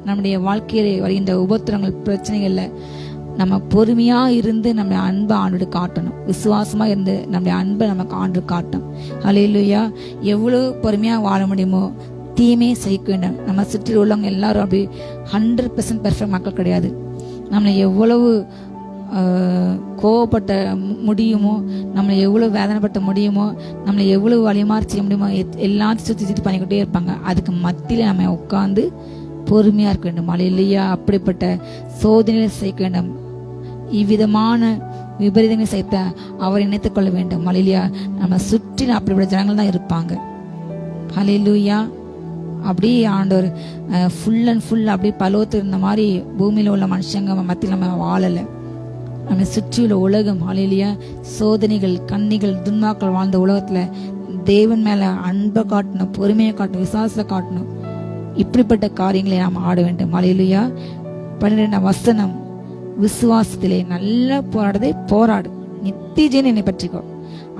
நம்முடைய வாழ்க்கையில வருகின்ற உபத்திரங்கள், பிரச்சனைகள்ல நம்ம பொறுமையா இருந்து நம்முடைய அன்பை ஆண்டு காட்டணும். விசுவாசமா இருந்து நம்முடைய அன்பை நமக்கு ஆண்டு காட்டணும். ஹல்லேலூயா. எவ்வளவு பொறுமையா வாழ முடியுமோ தீமையை சகிக்க வேண்டும். நம்ம சுற்றி உள்ளவங்க எல்லாரும் அப்படி 100% பெர்ஃபெக்ட் மக்கள் கிடையாது. நம்மளை எவ்வளவு கோவப்பட்ட முடியுமோ, நம்மளை எவ்வளவு வேதனைப்பட்ட முடியுமோ, நம்மளை எவ்வளவு வழிமாறி செய்ய முடியுமோ எல்லாத்தையும் சுற்றி பண்ணிக்கிட்டே இருப்பாங்க. அதுக்கு மத்தியில நம்ம உட்கார்ந்து பொறுமையா இருக்க வேண்டும். ஹல்லேலூயா. அப்படிப்பட்ட சோதனையை செய்ய வேண்டும். இவ்விதமான விபரீதங்களை செய்த அவர் இணைத்துக் கொள்ள வேண்டும். ஹல்லேலூயா. நம்ம சுற்றி அப்படிப்பட்ட ஜனங்கள் தான் இருப்பாங்க. ஹல்லேலூயா. அப்படியே ஆண்டவர் ஃபுல் அண்ட் ஃபுல் அப்படியே பலோத்து இருந்த மாதிரி பூமியில உள்ள மனுஷங்க மத்தியில் நம்ம வாழலை. நம்ம சுற்றியுள்ள உலகம் ஹல்லேலூயா சோதனைகள், கண்ணிகள், துன்மாக்கள் வாழ்ந்த உலகத்துல தேவன் மேல அன்பை காட்டணும், பொறுமையை காட்டணும், விசுவாசத்தை காட்டணும். இப்படிப்பட்ட காரியங்களை நாம் ஆட வேண்டும். ஹல்லேலூயா. 12ஆம் வசனம், விசுவாசத்திலே நல்ல போராடதை போராடு, நித்திய ஜீவனை என்னை பற்றிக்கோ,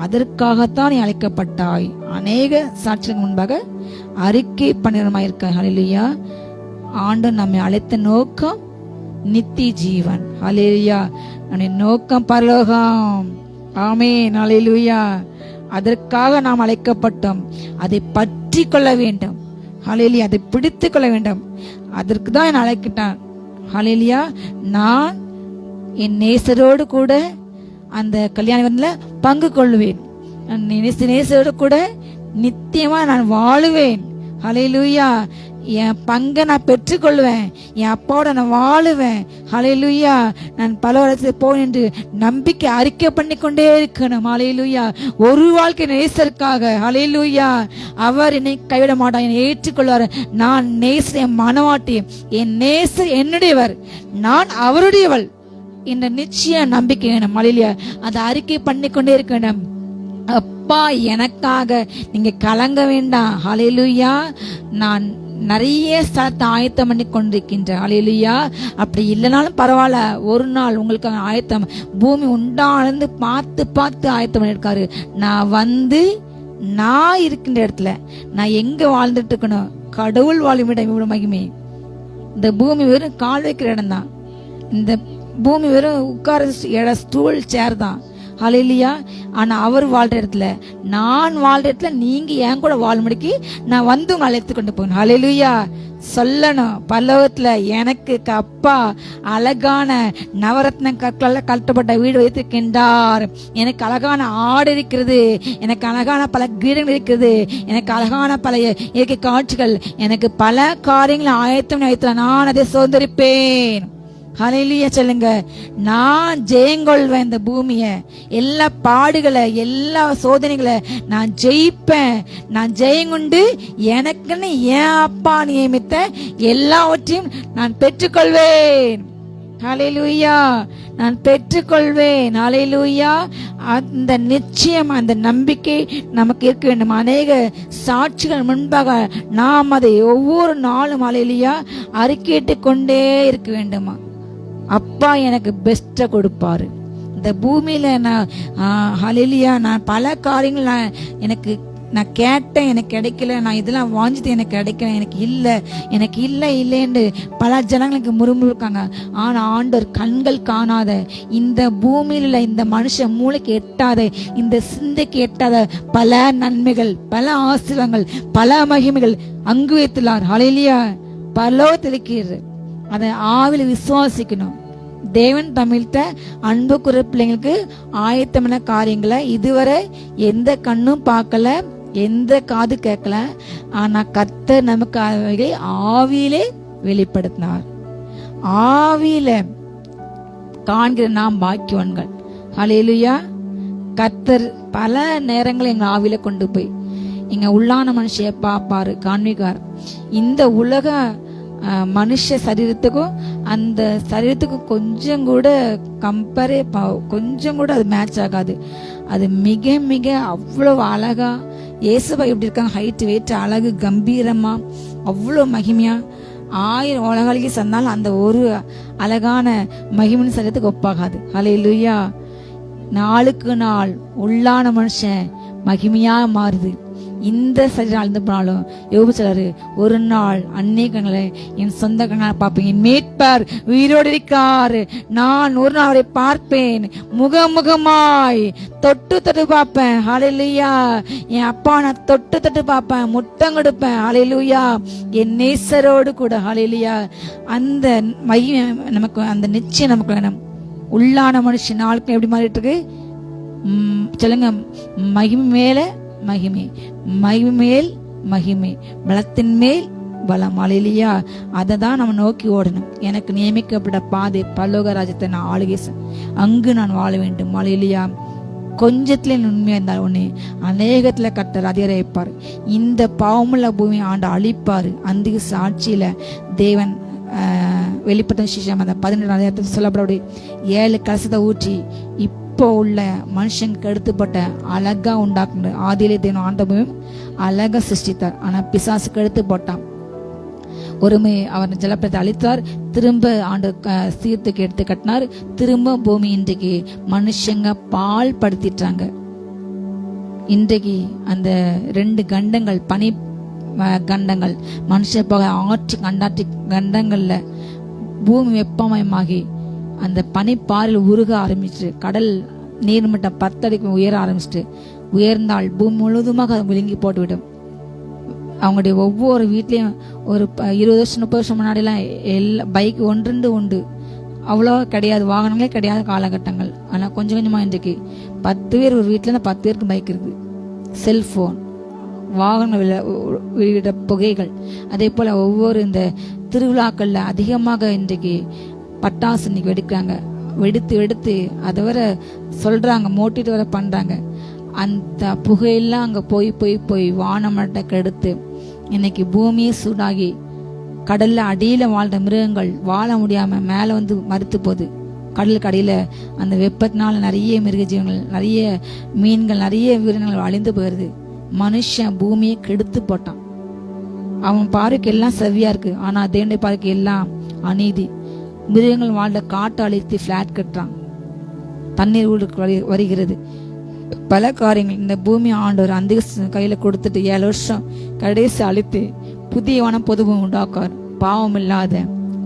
அதற்காகத்தான் நீ அழைக்கப்பட்டாய், அநேக சாட்சிகளுக்கு முன்பாக அறிக்கை பண்ணிருக்க. ஹல்லேலூயா. ஆண்டவர் நம்மை அழைத்த நோக்கம் நித்திய ஜீவன். ஹல்லேலூயா. நம்முடைய நோக்கம் பரலோகம். ஆமென். ஹல்லேலூயா. அதற்காக நாம் அழைக்கப்பட்டோம். அதை பற்றி கொள்ள வேண்டும். ஹல்லேலூயா. அதை பிடித்து கொள்ள வேண்டும். அதற்கு தான் என்னை அழைக்கிட்டான். ஹல்லேலூயா. நான் என் நேசரோடு கூட அந்த கல்யாண விருந்துல பங்கு கொள்வேன். நேசரோடு கூட நித்தியமா நான் வாழுவேன். ஹல்லேலூயா. என் பங்கை நான் பெற்றுக்கொள்வேன். என் அப்பாவோட நான் வாழுவேன். ஹல்லேலூயா. நான் பல வருஷத்துக்கு போவேன் என்று நம்பிக்கை அறிக்கை பண்ணி கொண்டே இருக்கணும். ஹல்லேலூயா. ஒரு வாழ்க்கை நேசருக்காக. ஹல்லேலூயா. அவர் என்னை கைவிட மாட்டார், என்னை ஏற்றுக்கொள்வார். நான் நேசர், என் மனவாட்டி, என் நேசர் என்னுடையவர், நான் அவருடையவள் என்ற நிச்சய நம்பிக்கை வேணும். ஹல்லேலூயா. அதை அறிக்கை பண்ணி கொண்டே இருக்க வேண்டும். அப்பா எனக்காக நீங்க கலங்க வேண்டாம். ஹல்லேலூயா. நான் நிறைய ஸ்தலத்தை ஆயத்தம் பண்ணி கொண்டிருக்கின்றேன். ஹல்லேலூயா. அப்படி இல்லைனாலும் பரவாயில்ல, ஒரு நாள் உங்களுக்காக ஆயத்தம், பூமி உண்டானது பார்த்து பார்த்து ஆயத்தம் பண்ணிருக்காரு. நான் வந்து நான் இருக்கின்ற இடத்துல நான் எங்க வாழ்ந்துட்டு இருக்கணும், கடவுள் வாழும் இடம் இவ்வளவு மகிமை. இந்த பூமி வெறும் கால் வைக்கிற இடம் தான். இந்த பூமி வெறும் உட்கார இடம், ஸ்டூல், சேர் தான். ஹல்லேலூயா. ஆனா அவர் வாழ்ற இடத்துல, நான் வாழ்ற இடத்துல நீங்க என் கூட வாழும்படிக்கு நான் வந்து உங்களை அழைத்து கொண்டு போகணும். ஹல்லேலூயா. சொல்லணும், பரலோகத்துல எனக்கு அப்பா அழகான நவரத்ன கற்களால் கட்டப்பட்ட வீடு வைத்திருக்கின்றார். எனக்கு அழகான ஆடு இருக்கிறது, எனக்கு அழகான பல கிரீடங்கள் இருக்கிறது, எனக்கு அழகான பல இயற்கை காட்சிகள், எனக்கு பல காரியங்களை ஆயத்தம் வைத்து நான் அதை சுதந்திரிப்பேன். ஹல்லேலூயா. சொல்லுங்க, நான் ஜெயங்கொள்வேன். இந்த பூமிய எல்லா பாடுகளை, எல்லா சோதனைகளை நான் ஜெயிப்பேன். நான் ஜெயங்கொண்டு எனக்குன்னு என் அப்பா நியமித்த எல்லாவற்றையும் நான் பெற்றுக்கொள்வேன். ஹல்லேலூயா. நான் பெற்றுக்கொள்வேன். ஹல்லேலூயா. அந்த நிச்சயம், அந்த நம்பிக்கை நமக்கு இருக்க வேண்டும். அநேக சாட்சிகள் முன்பாக நாம் அதை ஒவ்வொரு நாளும் ஹல்லேலூயா அறிக்கையிட்டு கொண்டே இருக்க வேண்டுமா. அப்பா எனக்கு பெஸ்ட்டை கொடுப்பாரு. இந்த பூமியில நான் ஹல்லேலூயா நான் பல காரியங்கள் நான் கேட்டேன், எனக்கு கிடைக்கல, நான் இதெல்லாம் வாஞ்சிட்டு எனக்கு கிடைக்கல, எனக்கு இல்லை இல்லைன்னு பல ஜனங்களுக்கு முறுமுறுக்காங்க. ஆனா ஆண்டவர் கண்கள் காணாத, இந்த பூமியில இந்த மனுஷன் மூளைக்கு எட்டாத, இந்த சிந்தைக்கு எட்டாத பல நன்மைகள், பல ஆசீர்வாதங்கள், பல மகிமைகள் அங்கு வைத்துள்ளார். ஹல்லேலூயா. பரலோகத்தில் இருக்கிறது. அதை ஆவில விசுவாசிக்கணும். தேவன் தமிழ்த்த அன்புக்குற பிள்ளைங்களுக்கு ஆயத்தமான காரியங்களை இதுவரை எந்த கண்ணும் பார்க்கல, எந்த காது கேட்கல. ஆனா கர்த்தர் நமக்கு அவைகளை ஆவியிலே வெளிப்படுத்தினார். ஆவியில காண்கிற நாம் பாக்கியவான்கள். ஹல்லேலூயா. கர்த்தர் பல நேரங்களை எங்க ஆவியில கொண்டு போய் எங்க உள்ளான மனுஷிய பாப்பாரு, காண்பிக்கார். இந்த உலக மனுஷ சரீரத்துக்கும் அந்த சரீரத்துக்கும் கொஞ்சம் கூட கொஞ்சம் கூட அது மேட்ச் ஆகாது. அது மிக மிக அவ்வளவு அழகா, இயேசுபா எப்படி இருக்காங்க, ஹைட் வெயிட் அழகு கம்பீரமா அவ்வளோ மகிமையா. 1000 உலகாளிக்கு சொன்னாலும் அந்த ஒரு அழகான மகிமின் சரீரத்துக்கு ஒப்பாகாது. ஹல்லேலூயா. நாளுக்கு நாள் உள்ளான மனுஷன் மகிமையா மாறுது. இந்த சரீரம் அழிந்து போனாலும் யோபு சொல்றாரு, ஒரு நாள் அநேகங்களை என் சொந்த கண்ணால் பார்ப்பேன், என் மீட்பர் உயிரோடு இருக்காரு, நான் ஒரு நாள் அவரை பார்ப்பேன், முகமுகமாய் தொட்டு தொட்டு பார்ப்பேன். ஹல்லேலூயா. என் அப்பா நான் தொட்டு தொட்டு பார்ப்பேன், முத்தம் கொடுப்பேன். ஹல்லேலூயா. என் நேசரோடு கூட. ஹல்லேலூயா. அந்த மகிமை நமக்கு, அந்த நிச்சயம் நமக்கு வேணும். உள்ளான மனுஷன் நாளுக்கு எப்படி மாறிட்டு இருக்கு சொல்லுங்க, மகிமை மேல மகிமை, மகிமை மேல் மகிமை, பலத்தின் மேல் பலம். ஹல்லேலூயா. அதை தான் நம்ம நோக்கி ஓடணும். எனக்கு நியமிக்கப்பட்ட பாதை பரலோக ராஜ்யத்தை நான் ஆளுகை, அங்கு நான் வாழ வேண்டும். ஹல்லேலூயா. கொஞ்சத்துல உண்மையா இருந்தால் ஒண்ணு, அநேகத்துல கர்த்தர் அதிகரிப்பார். இந்த பாவமுள்ள பூமியை ஆண்டு அழிப்பாரு. அந்த சாட்சியில தேவன் வெளிப்பட்ட விசேஷம் அந்த 17 சொல்லப்பட 7 கலசத்தை ஊற்றி இப்போ உள்ள மனுஷனுக்கு எடுத்துப்பட்ட அழகா உண்டாக்குன ஆதியிலே தேவன் ஆண்டவரும் அழகா சிருஷ்டித்தார். ஆனா பிசாசுக்கு எடுத்து போட்டான். ஒருமை அவர் ஜலப்பத்தை அழித்தார், திரும்ப ஆண்டு சீர்த்துக்கு எடுத்து கட்டினார். திரும்ப பூமி இன்றைக்கு மனுஷங்க பால் படுத்திட்டாங்க. இன்றைக்கு அந்த 2 கண்டங்கள், பனி கண்டங்கள், மனுஷ போக ஆர்டிக் அண்டார்டிக் கண்டங்கள்ல பூமி வெப்பமயமாகி அந்த பனிப்பாறையில் உருக ஆரம்பிச்சு, கடல் நீர்மட்டம் 10 அடிக்கு உயர ஆரம்பிச்சுட்டு, உயர்ந்தால் பூமி முழுவதுமாக விழுங்கி போட்டுவிடும். அவங்களுடைய ஒவ்வொரு வீட்லயும் ஒரு 20 வருஷம் 30 வருஷம் முன்னாடிலாம் எல்லா பைக் 1-2 உண்டு, அவ்வளோ கிடையாது, வாகனங்களே கிடையாது காலகட்டங்கள். ஆனால் கொஞ்சம் கொஞ்சமாக இன்றைக்கு 10 பேர் ஒரு வீட்டில் இருந்தால் 10 பேருக்கு பைக் இருக்குது. செல்ஃபோன், வாகன புகைகள், அதே போல் ஒவ்வொரு இந்த திருவிழாக்களில் அதிகமாக இன்றைக்கு பட்டாசு இன்னைக்கு வெடிக்கிறாங்க. வெடித்து அதை வர சொல்கிறாங்க, மோட்டிட்டு வர பண்ணுறாங்க. அந்த புகையெல்லாம் அங்கே போய் வானமட்டை கெடுத்து இன்னைக்கு பூமியே சூடாகி கடல்ல அடியில வாழ்ற மிருகங்கள் வாழ முடியாம மேல வந்து மறுத்து போகுது. கடலுக்கு அடியில அந்த வெப்பத்தினால நிறைய மிருக ஜீவங்கள், நிறைய மீன்கள், நிறைய உயிரினங்கள் அழிந்து போயிருது. மனுஷன் பூமியை கெடுத்து போட்டான். அவன் பார்வைக்கு எல்லாம் செவ்வியா இருக்கு, ஆனா தேவனுடைய பார்வைக்கு எல்லாம் அநீதி. மிருகங்கள் வாழ்ற காட்டை அழித்து பிளாட் கட்டுறான், தண்ணீர் ஊருக்கு வருகிறது. பல காரியங்கள் இந்த பூமி ஆண்டவர் அந்த கையில கொடுத்துட்டு 7 வருஷம் கடைசி அழித்து புதிய வனம் பொதுவை உண்டாக்கார். பாவம் இல்லாத,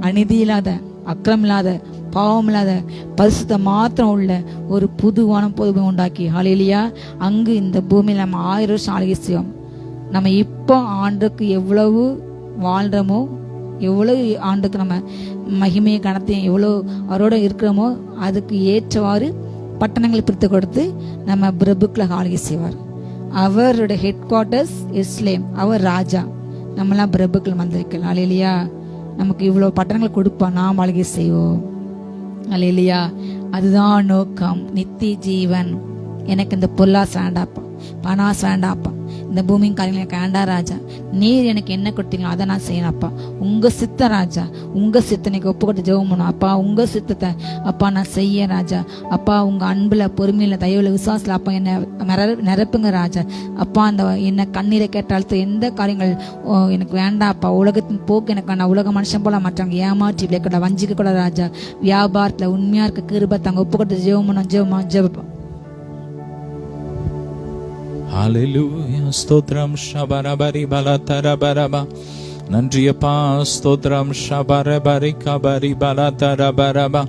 அநீதி இல்லாத, அக்கிரம் இல்லாத, பாவம் இல்லாத, பரிசுத்த மாத்திரம் உள்ள ஒரு புது வனம் பொதுவை உண்டாக்கி, ஹல்லேலூயா, அங்கு இந்த பூமியில நம்ம 1000 வருஷம் ஆளுகை செய்வோம். நம்ம இப்போ ஆண்டுக்கு எவ்வளவு வாழ்றோமோ, எவ்வளவு ஆண்டுக்கு நம்ம மகிமையை கணத்தையும் எவ்வளவு அவரோட இருக்கிறோமோ, அதுக்கு ஏற்றவாறு பட்டணங்களை பிரித்து கொடுத்து நம்ம பிரபுக்களை ஆளுகை செய்வார். அவருடைய ஹெட் குவார்டர்ஸ் இஸ்லேம், அவர் ராஜா, நம்மளாம் பிரபுக்கள் வந்திருக்கலாம். ஹல்லேலூயா, நமக்கு இவ்வளவு பட்டணங்கள் கொடுப்பா, நாம் ஆளுகை செய்வோம். ஹல்லேலூயா, அதுதான் நோக்கம். நித்திய ஜீவன். எனக்கு இந்த பொல்லாஸ் வேண்டாப்பா, பணாஸ் வேண்டாப்பா, இந்த பூமியின் காரியங்கள் எனக்கு வேண்டாம் ராஜா. நீர் எனக்கு என்ன கொடுத்தீங்களோ அதை நான் செய்யணும் அப்பா. உங்க சித்த ராஜா, உங்க சித்தனைக்கு ஒப்பு கொடுத்து ஜெபம் பண்ணும் அப்பா. உங்க சித்தத்தை அப்பா நான் செய்ய ராஜா. அப்பா உங்க அன்புல, பொறுமையில, தயவுல, விசுவாசத்துல அப்பா என்ன நிரப்புங்க ராஜா. அப்பா அந்த என்ன கண்ணீரை கேட்டாலும் எந்த காரியங்கள் எனக்கு வேண்டாம் அப்பா. உலகத்தின் போக்கு எனக்கு வேண்டாம். உலக மனுஷன் போல மற்றவங்க ஏமாற்றி விளையாட வஞ்சிக்க கூட ராஜா. வியாபாரத்துல உண்மையா இருக்க கிருபை தாங்க. ஒப்பு கொடுத்து ஜெபம் பண்ணும், ஜெபம். ஹல்லேலூயா, ஸ்தோத்ரம் ஷபரபரி பலதரபரபா. நன்றியப்பா, ஸ்தோத்ரம் ஷபரபரி கபரி பலதரபரபா.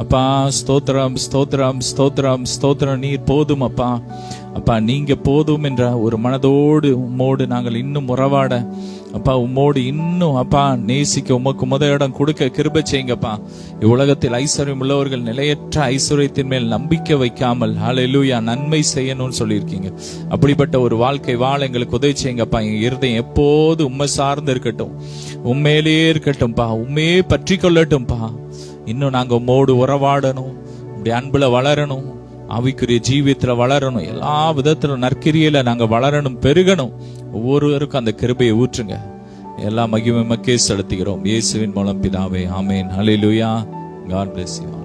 அப்பா ஸ்தோத்ரம் ஸ்தோத்ரம் ஸ்தோத்ரம் ஸ்தோத்ரம். நீர் போதும் அப்பா. அப்பா நீங்க போதும் என்ற ஒரு மனதோடு உம்மோடு நாங்கள் இன்னும் உறவாட அப்பா, உம்மோடு இன்னும் அப்பா நேசிக்க உமக்கு இடம் கொடுக்க கிருபை செய்யுங்கப்பா. இவ்வுலகத்தில் ஐஸ்வர்யம் உள்ளவர்கள் நிலையற்ற ஐஸ்வர்யத்தின் மேல் நம்பிக்கை வைக்காமல் ஹல்லேலூயா நன்மை செய்யணும்னு சொல்லியிருக்கீங்க. அப்படிப்பட்ட ஒரு வாழ்க்கை வாழ எங்களுக்கு உதவி செய்யுங்கப்பா. எங்க இருதயம் எப்போது உண்மை சார்ந்து இருக்கட்டும், உண்மையிலேயே இருக்கட்டும்பா, உண்மையே பற்றி கொள்ளட்டும்பா. இன்னும் நாங்க உம்மோடு உறவாடணும், உங்களுடைய அன்புல வளரணும், ஆவிக்குரிய ஜீவியத்துல வளரணும், எல்லா விதத்திலும் நற்கிரியில நாங்க வளரணும், பெருகணும். ஒவ்வொருவருக்கும் அந்த கிருபையை ஊற்றுங்க. எல்லா மகிமை மக்கே செலுத்துகிறோம் இயேசுவின் மூலம் பிதாவே, ஆமேன். ஹல்லேலூயா. God bless you.